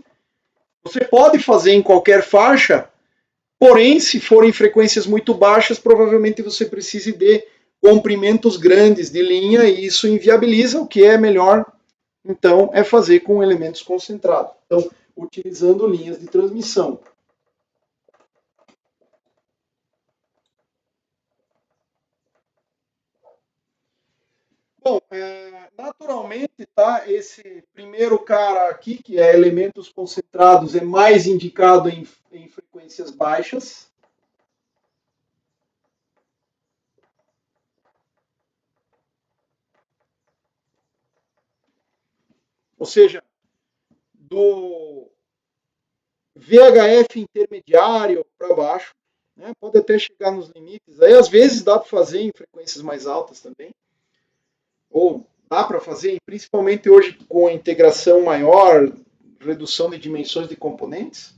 você pode fazer em qualquer faixa, porém, se forem frequências muito baixas, provavelmente você precise de comprimentos grandes de linha e isso inviabiliza. O que é melhor, então, é fazer com elementos concentrados. Então, utilizando linhas de transmissão. Bom, naturalmente, tá, esse primeiro cara aqui, que é elementos concentrados, é mais indicado em frequências baixas. Ou seja, do VHF intermediário para baixo, né, pode até chegar nos limites. Aí, às vezes, dá para fazer em frequências mais altas também. Ou dá para fazer, principalmente hoje com a integração maior, redução de dimensões de componentes,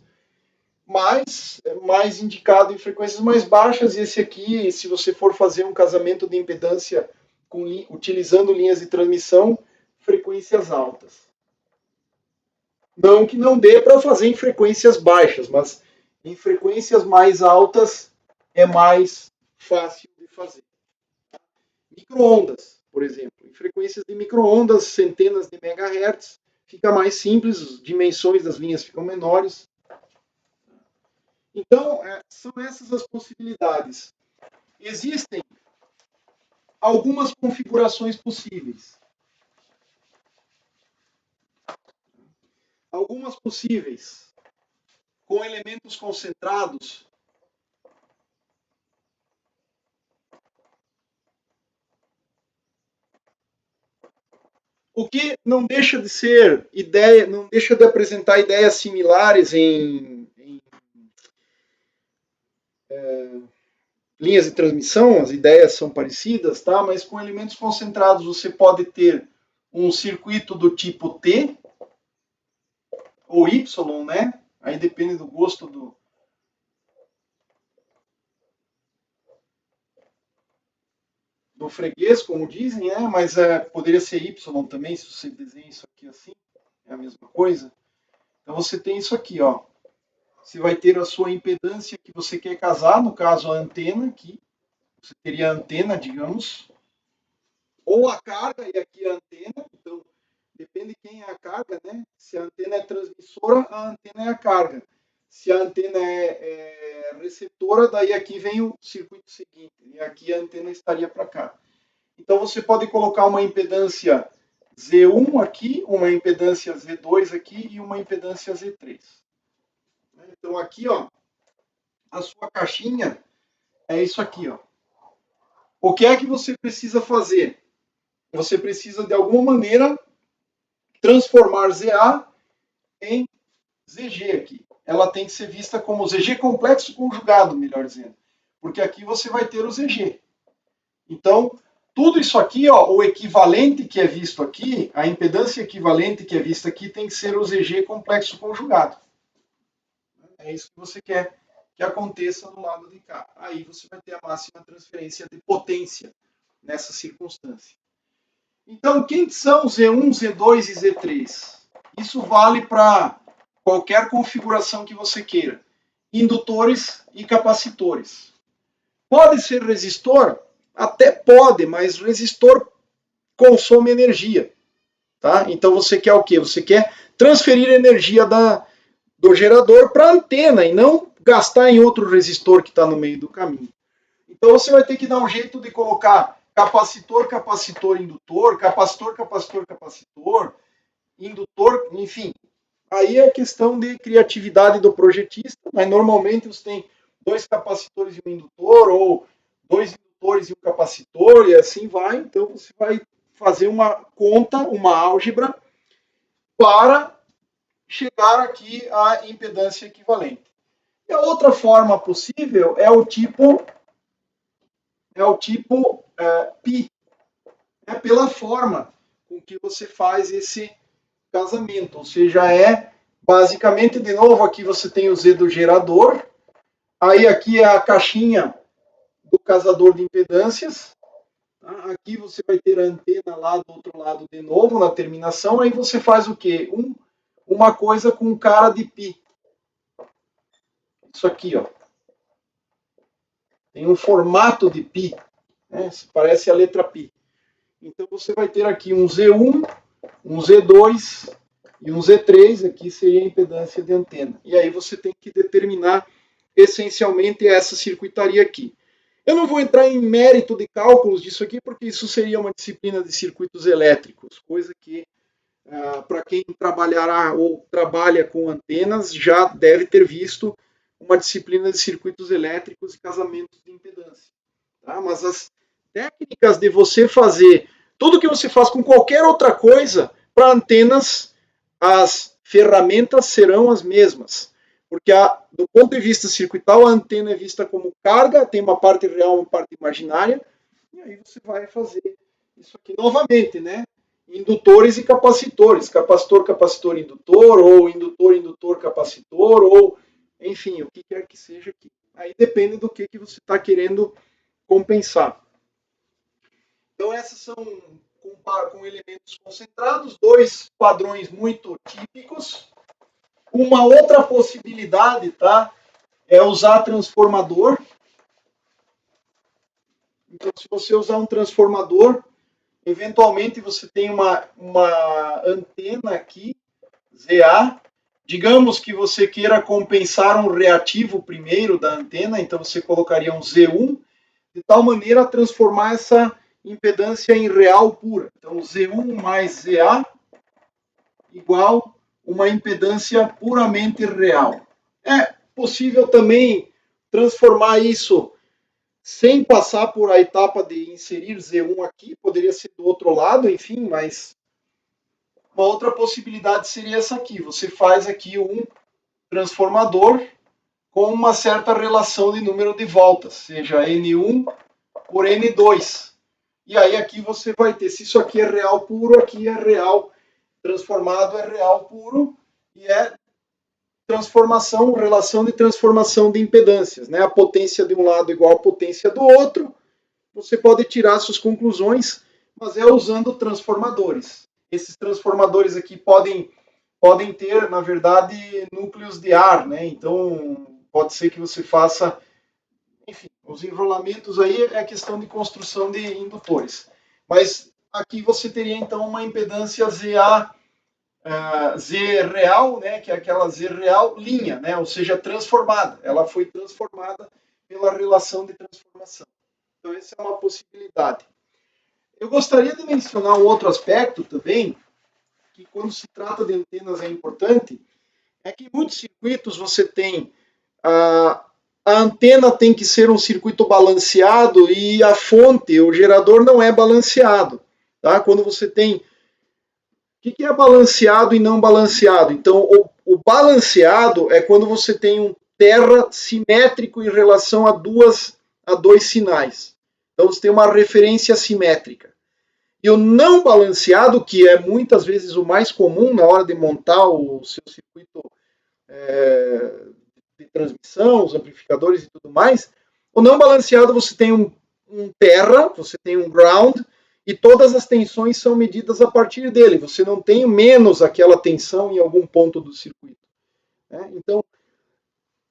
mas é mais indicado em frequências mais baixas. E esse aqui, se você for fazer um casamento de impedância utilizando linhas de transmissão, frequências altas. Não que não dê para fazer em frequências baixas, mas em frequências mais altas é mais fácil de fazer. Microondas, por exemplo. Em frequências de microondas, centenas de megahertz, fica mais simples, as dimensões das linhas ficam menores. Então, são essas as possibilidades. Existem algumas configurações possíveis. Algumas possíveis com elementos concentrados. O que não deixa de ser ideia, não deixa de apresentar ideias similares em linhas de transmissão, as ideias são parecidas, tá? Mas com elementos concentrados você pode ter um circuito do tipo T ou Y, né? Aí depende do gosto do freguês, como dizem, né? Mas poderia ser Y também, se você desenha isso aqui assim, é a mesma coisa. Então você tem isso aqui, ó. Você vai ter a sua impedância que você quer casar, no caso a antena aqui. Você teria a antena, digamos, ou a carga, e aqui a antena. Então, depende de quem é a carga, né? Se a antena é transmissora, a antena é a carga. Se a antena é receptora, daí aqui vem o circuito seguinte. E aqui a antena estaria para cá. Então, você pode colocar uma impedância Z1 aqui, uma impedância Z2 aqui e uma impedância Z3. Então, aqui, ó, a sua caixinha é isso aqui, ó. O que é que você precisa fazer? Você precisa, de alguma maneira, transformar ZA em ZG aqui. Ela tem que ser vista como ZG complexo conjugado, melhor dizendo. Porque aqui você vai ter o ZG. Então, tudo isso aqui, ó, o equivalente que é visto aqui, a impedância equivalente que é vista aqui, tem que ser o ZG complexo conjugado. É isso que você quer que aconteça do lado de cá. Aí você vai ter a máxima transferência de potência nessa circunstância. Então, quem são Z1, Z2 e Z3? Isso vale para qualquer configuração que você queira. Indutores e capacitores. Pode ser resistor? Até pode, mas resistor consome energia. Tá? Então você quer o quê? Você quer transferir energia do gerador para a antena e não gastar em outro resistor que está no meio do caminho. Então você vai ter que dar um jeito de colocar capacitor, capacitor, indutor, capacitor, capacitor, capacitor, indutor, enfim. Aí é questão de criatividade do projetista, mas normalmente você tem 2 capacitores e um indutor, ou 2 indutores e um capacitor, e assim vai. Então, você vai fazer uma conta, uma álgebra, para chegar aqui à impedância equivalente. E a outra forma possível é o tipo π, pela forma com que você faz esse casamento, ou seja, basicamente, de novo, aqui você tem o Z do gerador, aí aqui é a caixinha do casador de impedâncias, tá? Aqui você vai ter a antena lá do outro lado de novo, na terminação, aí você faz o quê? Uma coisa com cara de π. Isso aqui, ó. Tem um formato de π, né? Parece a letra π. Então você vai ter aqui um Z1, um Z2 e um Z3, aqui seria a impedância de antena. E aí você tem que determinar essencialmente essa circuitaria aqui. Eu não vou entrar em mérito de cálculos disso aqui, porque isso seria uma disciplina de circuitos elétricos, coisa que, para quem trabalhará ou trabalha com antenas, já deve ter visto uma disciplina de circuitos elétricos e casamentos de impedância. Tá? Mas as técnicas de você fazer tudo que você faz com qualquer outra coisa, para antenas, as ferramentas serão as mesmas. Porque, do ponto de vista circuital, a antena é vista como carga, tem uma parte real e uma parte imaginária, e aí você vai fazer isso aqui novamente, né? Indutores e capacitores, capacitor, capacitor, indutor, ou indutor, indutor, capacitor, ou enfim, o que quer que seja aqui. Aí depende do que você está querendo compensar. Então, essas são com elementos concentrados, 2 padrões muito típicos. Uma outra possibilidade, tá, é usar transformador. Então, se você usar um transformador, eventualmente você tem uma antena aqui, ZA. Digamos que você queira compensar um reativo primeiro da antena, então você colocaria um Z1, de tal maneira a transformar essa impedância em real pura. Então, Z1 mais ZA igual uma impedância puramente real. É possível também transformar isso sem passar por a etapa de inserir Z1 aqui, poderia ser do outro lado, enfim, mas uma outra possibilidade seria essa aqui. Você faz aqui um transformador com uma certa relação de número de voltas, seja N1 por N2. E aí aqui você vai ter, se isso aqui é real puro, aqui é real transformado, é real puro, e é transformação, relação de transformação de impedâncias, né? A potência de um lado igual à potência do outro. Você pode tirar suas conclusões, mas é usando transformadores. Esses transformadores aqui podem ter, na verdade, núcleos de ar, né? Então, pode ser que você faça, enfim, os enrolamentos aí é questão de construção de indutores. Mas aqui você teria, então, uma impedância ZA, Z real, né? Que é aquela Z real linha, né? Ou seja, transformada. Ela foi transformada pela relação de transformação. Então, essa é uma possibilidade. Eu gostaria de mencionar um outro aspecto também, que quando se trata de antenas é importante, é que em muitos circuitos você tem a antena tem que ser um circuito balanceado e a fonte, o gerador, não é balanceado. Tá? Quando você tem... O que é balanceado e não balanceado? Então, o balanceado é quando você tem um terra simétrico em relação a dois sinais. Então, você tem uma referência simétrica. E o não balanceado, que é muitas vezes o mais comum na hora de montar o seu circuito de transmissão, os amplificadores e tudo mais, o não balanceado você tem um terra, você tem um ground, e todas as tensões são medidas a partir dele. Você não tem menos aquela tensão em algum ponto do circuito. Né? Então,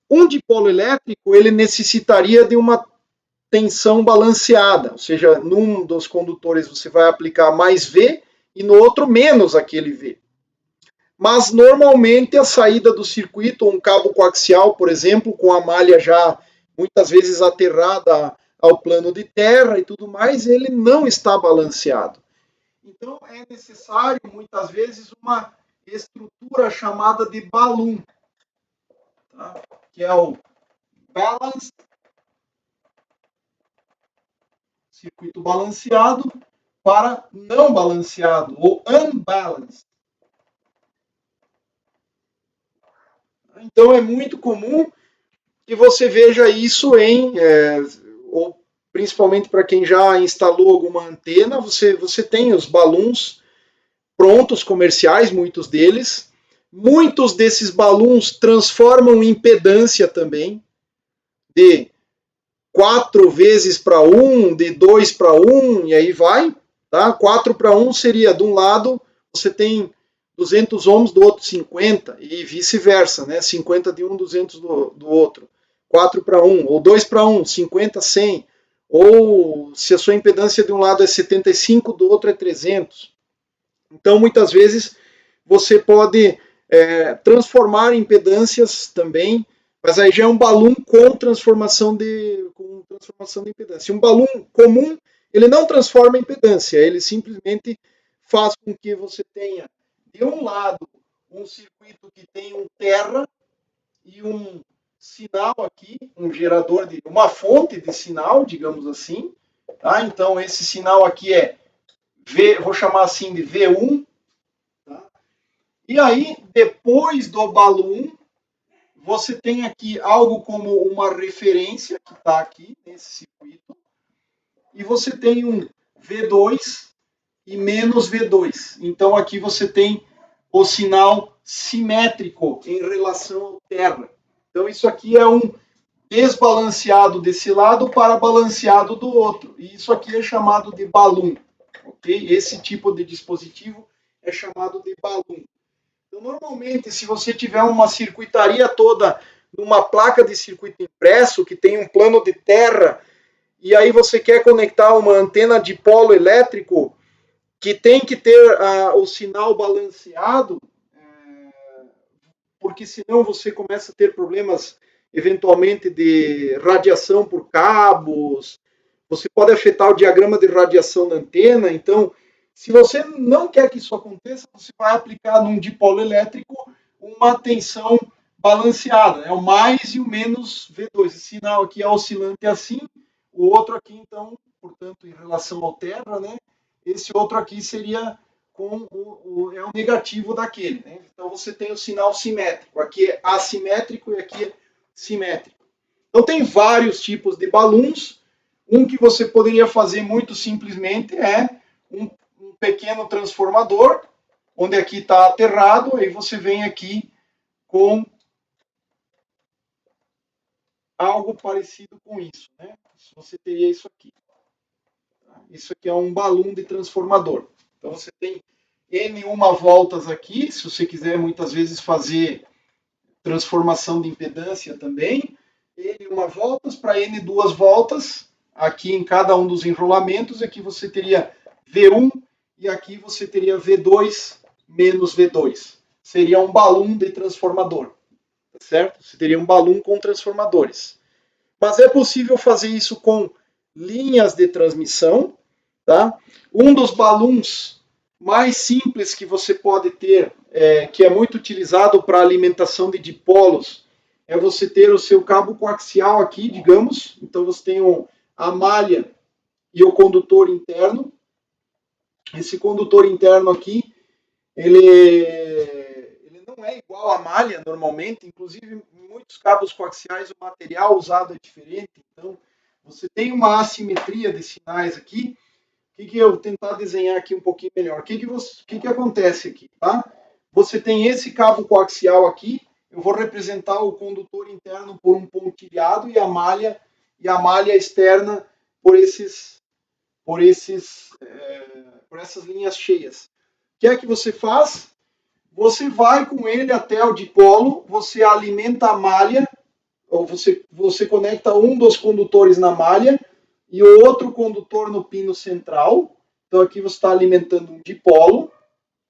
um dipolo elétrico, ele necessitaria de uma tensão balanceada, ou seja, num dos condutores você vai aplicar mais V e no outro menos aquele V. Mas normalmente a saída do circuito, um cabo coaxial, por exemplo, com a malha já muitas vezes aterrada ao plano de terra e tudo mais, ele não está balanceado. Então é necessário muitas vezes uma estrutura chamada de balloon, tá? Que é o balanced, circuito balanceado, para não balanceado, ou unbalanced. Então é muito comum que você veja isso ou principalmente para quem já instalou alguma antena, você tem os balões prontos, comerciais, muitos deles. Muitos desses balões transformam impedância também, de 4 vezes para 1, de 2 para 1, e aí vai. Tá? 4 para 1 seria, de um lado, você tem 200 ohms, do outro 50, e vice-versa, né? 50 de um, 200 do outro. 4 para 1, ou 2 para 1, 50, 100. Ou se a sua impedância de um lado é 75, do outro é 300. Então, muitas vezes, você pode transformar impedâncias também, mas aí já é um balão com transformação de impedância. Um balão comum, ele não transforma impedância, ele simplesmente faz com que você tenha, de um lado, um circuito que tem um terra e um sinal aqui, um gerador de uma fonte de sinal, digamos assim. Tá? Então, esse sinal aqui é vou chamar assim de V1. Tá? E aí, depois do balão, você tem aqui algo como uma referência, que está aqui nesse circuito, e você tem um V2 e menos V2. Então, aqui você tem o sinal simétrico em relação ao terra. Então, isso aqui é um desbalanceado desse lado para balanceado do outro. E isso aqui é chamado de balão. Okay? Esse tipo de dispositivo é chamado de balão. Então, normalmente, se você tiver uma circuitaria toda numa placa de circuito impresso, que tem um plano de terra, e aí você quer conectar uma antena de polo elétrico, que tem que ter o sinal balanceado, porque senão você começa a ter problemas, eventualmente, de radiação por cabos, você pode afetar o diagrama de radiação da antena. Então, se você não quer que isso aconteça, você vai aplicar num dipolo elétrico uma tensão balanceada, né? O mais e o menos V2. Esse sinal aqui é oscilante assim, o outro aqui, então, portanto, em relação ao terra, né? Esse outro aqui seria com é o negativo daquele, né? Então, você tem o sinal simétrico. Aqui é assimétrico e aqui é simétrico. Então, tem vários tipos de balões. Um que você poderia fazer muito simplesmente é um pequeno transformador, onde aqui está aterrado, aí você vem aqui com algo parecido com isso, né? Você teria isso aqui. Isso aqui é um balão de transformador. Então você tem N1 voltas aqui, se você quiser muitas vezes fazer transformação de impedância também, N1 voltas para N2 voltas, aqui em cada um dos enrolamentos, aqui você teria V1 e aqui você teria V2 menos V2. Seria um balão de transformador, certo? Você teria um balão com transformadores. Mas é possível fazer isso com linhas de transmissão, tá? Um dos balões mais simples que você pode ter, que é muito utilizado para alimentação de dipolos, é você ter o seu cabo coaxial aqui, digamos. Então você tem a malha e o condutor interno. Esse condutor interno aqui, ele não é igual à malha normalmente, inclusive em muitos cabos coaxiais o material usado é diferente, então você tem uma assimetria de sinais aqui. O que eu vou tentar desenhar aqui um pouquinho melhor? O que acontece aqui? Tá? Você tem esse cabo coaxial aqui, eu vou representar o condutor interno por um pontilhado e a malha externa por essas linhas cheias. O que é que você faz? Você vai com ele até o dipolo, você alimenta a malha, ou você conecta um dos condutores na malha e o outro condutor no pino central. Então aqui você está alimentando um dipolo,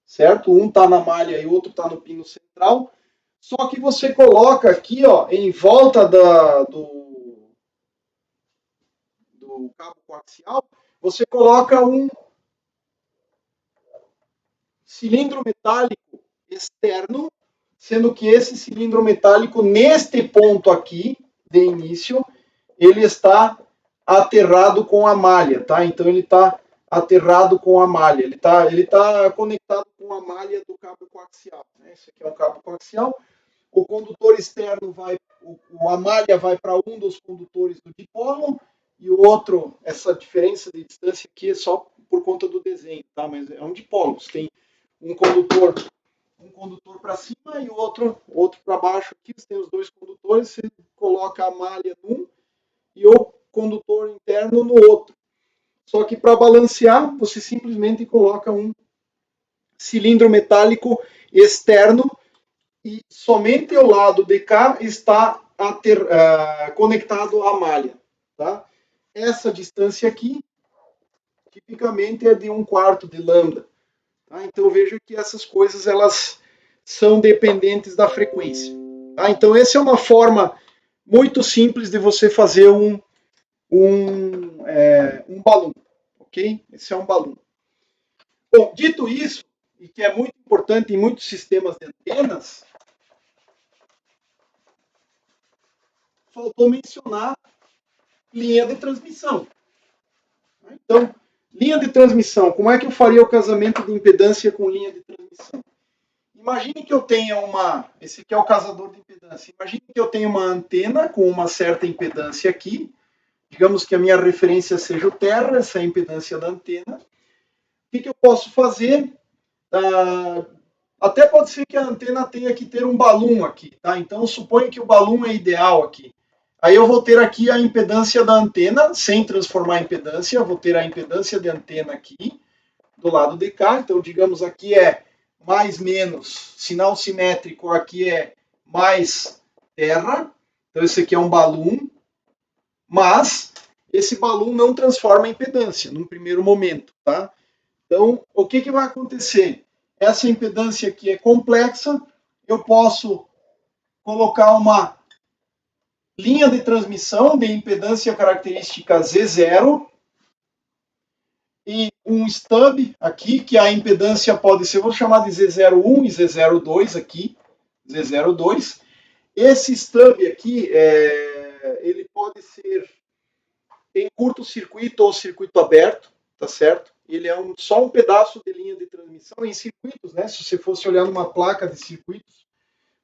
certo? Um está na malha e o outro está no pino central. Só que você coloca aqui, ó, em volta do cabo coaxial, você coloca um cilindro metálico externo, sendo que esse cilindro metálico, neste ponto aqui, de início, ele está aterrado com a malha, tá? Então ele está aterrado com a malha, ele tá conectado com a malha do cabo coaxial, né? Esse aqui é um cabo coaxial. O condutor externo a malha vai para um dos condutores do dipolo e o outro, essa diferença de distância aqui é só por conta do desenho, tá? Mas é um dipolo, você tem um condutor para cima e outro para baixo aqui, você tem os dois condutores, você coloca a malha num e o condutor interno no outro. Só que para balancear, você simplesmente coloca um cilindro metálico externo e somente o lado de cá está conectado à malha. Tá? Essa distância aqui, tipicamente, é de 1/4 de lambda. Tá? Então veja que essas coisas elas são dependentes da frequência. Tá? Então essa é uma forma muito simples de você fazer um balão. Ok? Esse é um balão. Bom, dito isso, e que é muito importante em muitos sistemas de antenas, faltou mencionar linha de transmissão. Então, linha de transmissão, como é que eu faria o casamento de impedância com linha de transmissão? Imagine que eu tenha esse aqui é o casador de impedância. Imagine que eu tenha uma antena com uma certa impedância aqui. Digamos que a minha referência seja o terra, essa é a impedância da antena. O que eu posso fazer? Até pode ser que a antena tenha que ter um balão aqui, tá? Então, suponho que o balão é ideal aqui. Aí eu vou ter aqui a impedância da antena, sem transformar em impedância, eu vou ter a impedância de antena aqui, do lado de cá. Então, digamos, aqui é mais menos, sinal simétrico, aqui é mais terra. Então, esse aqui é um balão, mas esse balão não transforma em impedância, num primeiro momento, tá? Então, o que vai acontecer? Essa impedância aqui é complexa, eu posso colocar uma linha de transmissão de impedância característica Z0 e um stub aqui, que a impedância pode ser, vou chamar de Z01 e Z02 aqui, Z02. Esse stub aqui, ele pode ser em curto-circuito ou circuito aberto, tá certo? Ele é só um pedaço de linha de transmissão em circuitos, né? Se você fosse olhar numa placa de circuitos,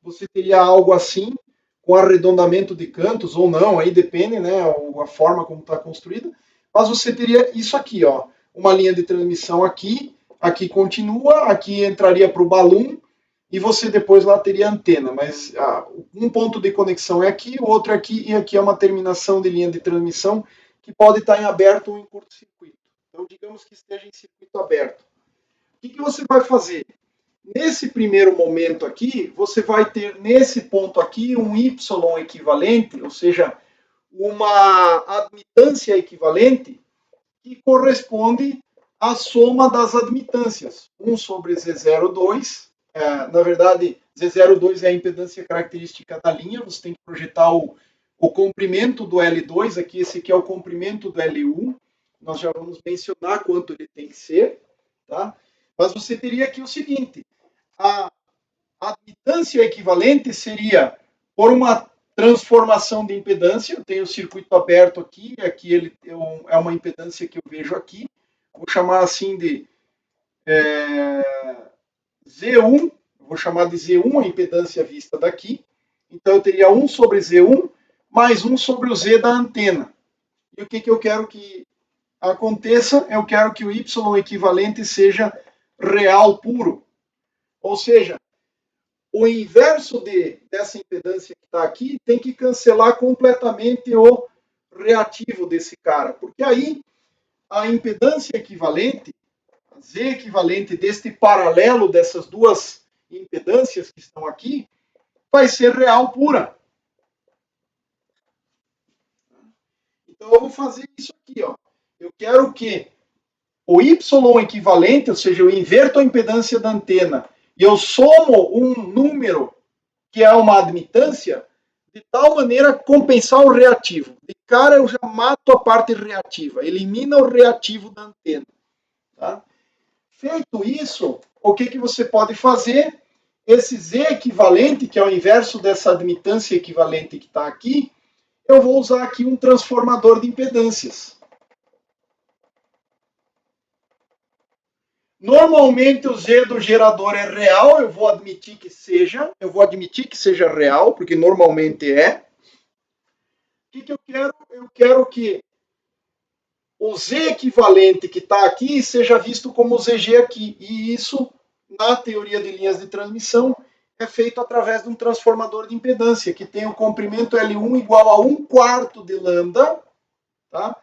você teria algo assim, com arredondamento de cantos ou não, aí depende, né, a forma como está construída, mas você teria isso aqui, ó, uma linha de transmissão aqui, aqui continua, aqui entraria para o balão, e você depois lá teria antena, mas um ponto de conexão é aqui, o outro é aqui, e aqui é uma terminação de linha de transmissão que pode estar em aberto ou em curto-circuito. Então, digamos que esteja em circuito aberto. O que você vai fazer? Nesse primeiro momento aqui, você vai ter nesse ponto aqui um Y equivalente, ou seja, uma admitância equivalente que corresponde à soma das admitâncias. 1 sobre Z02, na verdade, Z02 é a impedância característica da linha, você tem que projetar o comprimento do L2, aqui esse aqui é o comprimento do L1, nós já vamos mencionar quanto ele tem que ser, tá? Mas você teria aqui o seguinte, a admitância equivalente seria por uma transformação de impedância, eu tenho o circuito aberto aqui ele é uma impedância que eu vejo aqui, vou chamar assim de Z1, vou chamar de Z1 a impedância vista daqui, então eu teria 1 sobre Z1 mais 1 sobre o Z da antena. E o que eu quero que aconteça? Eu quero que o Y equivalente seja real puro. Ou seja, o inverso dessa impedância que está aqui tem que cancelar completamente o reativo desse cara. Porque aí a impedância equivalente, a Z equivalente deste paralelo dessas duas impedâncias que estão aqui, vai ser real pura. Então eu vou fazer isso aqui, ó. Eu quero que o Y equivalente, ou seja, eu inverto a impedância da antena e eu somo um número que é uma admitância, de tal maneira a compensar o reativo. De cara eu já mato a parte reativa, elimina o reativo da antena. Tá? Feito isso, o que você pode fazer? Esse Z equivalente, que é o inverso dessa admitância equivalente que está aqui, eu vou usar aqui um transformador de impedâncias. Normalmente o Z do gerador é real, eu vou admitir que seja real, porque normalmente é. O que eu quero? Eu quero que o Z equivalente que está aqui seja visto como ZG aqui. E isso, na teoria de linhas de transmissão, é feito através de um transformador de impedância, que tem o comprimento L1 igual a 1/4 de lambda, tá?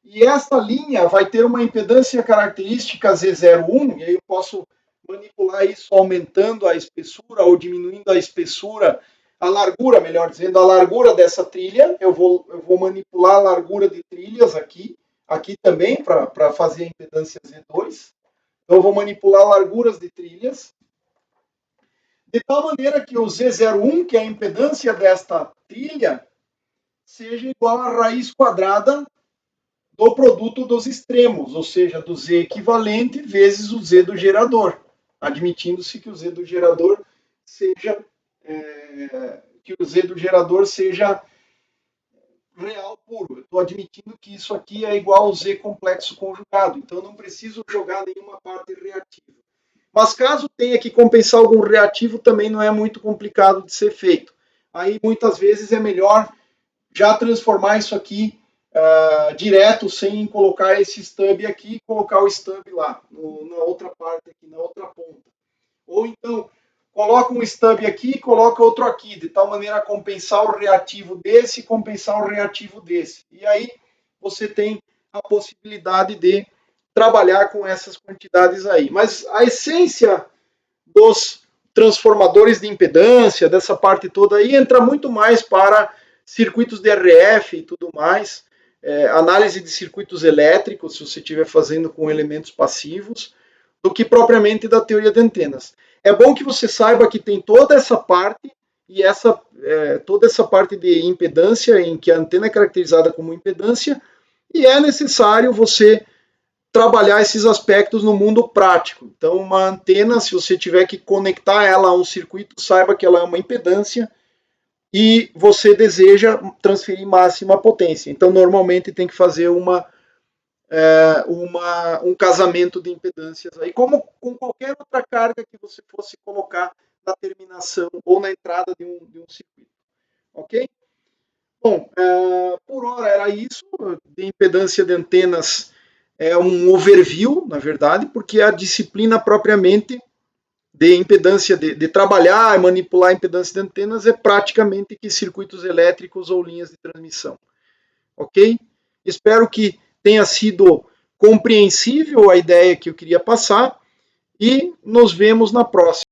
E essa linha vai ter uma impedância característica Z01, e aí eu posso manipular isso aumentando a espessura ou diminuindo a espessura, a largura, melhor dizendo, a largura dessa trilha. Eu vou manipular a largura de trilhas aqui também, para fazer a impedância Z2. Então, eu vou manipular larguras de trilhas, de tal maneira que o Z01, que é a impedância desta trilha, seja igual à raiz quadrada do produto dos extremos, ou seja, do Z equivalente vezes o Z do gerador, admitindo-se que o Z do gerador seja real puro. Eu estou admitindo que isso aqui é igual ao Z complexo conjugado, então não preciso jogar nenhuma parte reativa. Mas caso tenha que compensar algum reativo, também não é muito complicado de ser feito. Aí muitas vezes é melhor já transformar isso aqui direto, sem colocar esse stub aqui e colocar o stub lá, na outra parte aqui, na outra ponta. Ou então, coloca um stub aqui e coloca outro aqui, de tal maneira a compensar o reativo desse e compensar o reativo desse. E aí você tem a possibilidade de trabalhar com essas quantidades aí. Mas a essência dos transformadores de impedância, dessa parte toda aí, entra muito mais para circuitos de RF e tudo mais, análise de circuitos elétricos, se você estiver fazendo com elementos passivos, do que propriamente da teoria de antenas. É bom que você saiba que tem toda essa parte e toda essa parte de impedância, em que a antena é caracterizada como impedância, e é necessário você trabalhar esses aspectos no mundo prático. Então, uma antena, se você tiver que conectar ela a um circuito, saiba que ela é uma impedância e você deseja transferir máxima potência. Então, normalmente tem que fazer um casamento de impedâncias aí, como com qualquer outra carga que você fosse colocar na terminação ou na entrada de um circuito. Ok? Bom, por hora era isso. De impedância de antenas é um overview, na verdade, porque a disciplina propriamente de impedância, de trabalhar e manipular a impedância de antenas é praticamente que circuitos elétricos ou linhas de transmissão. Ok? Espero que tenha sido compreensível a ideia que eu queria passar e nos vemos na próxima.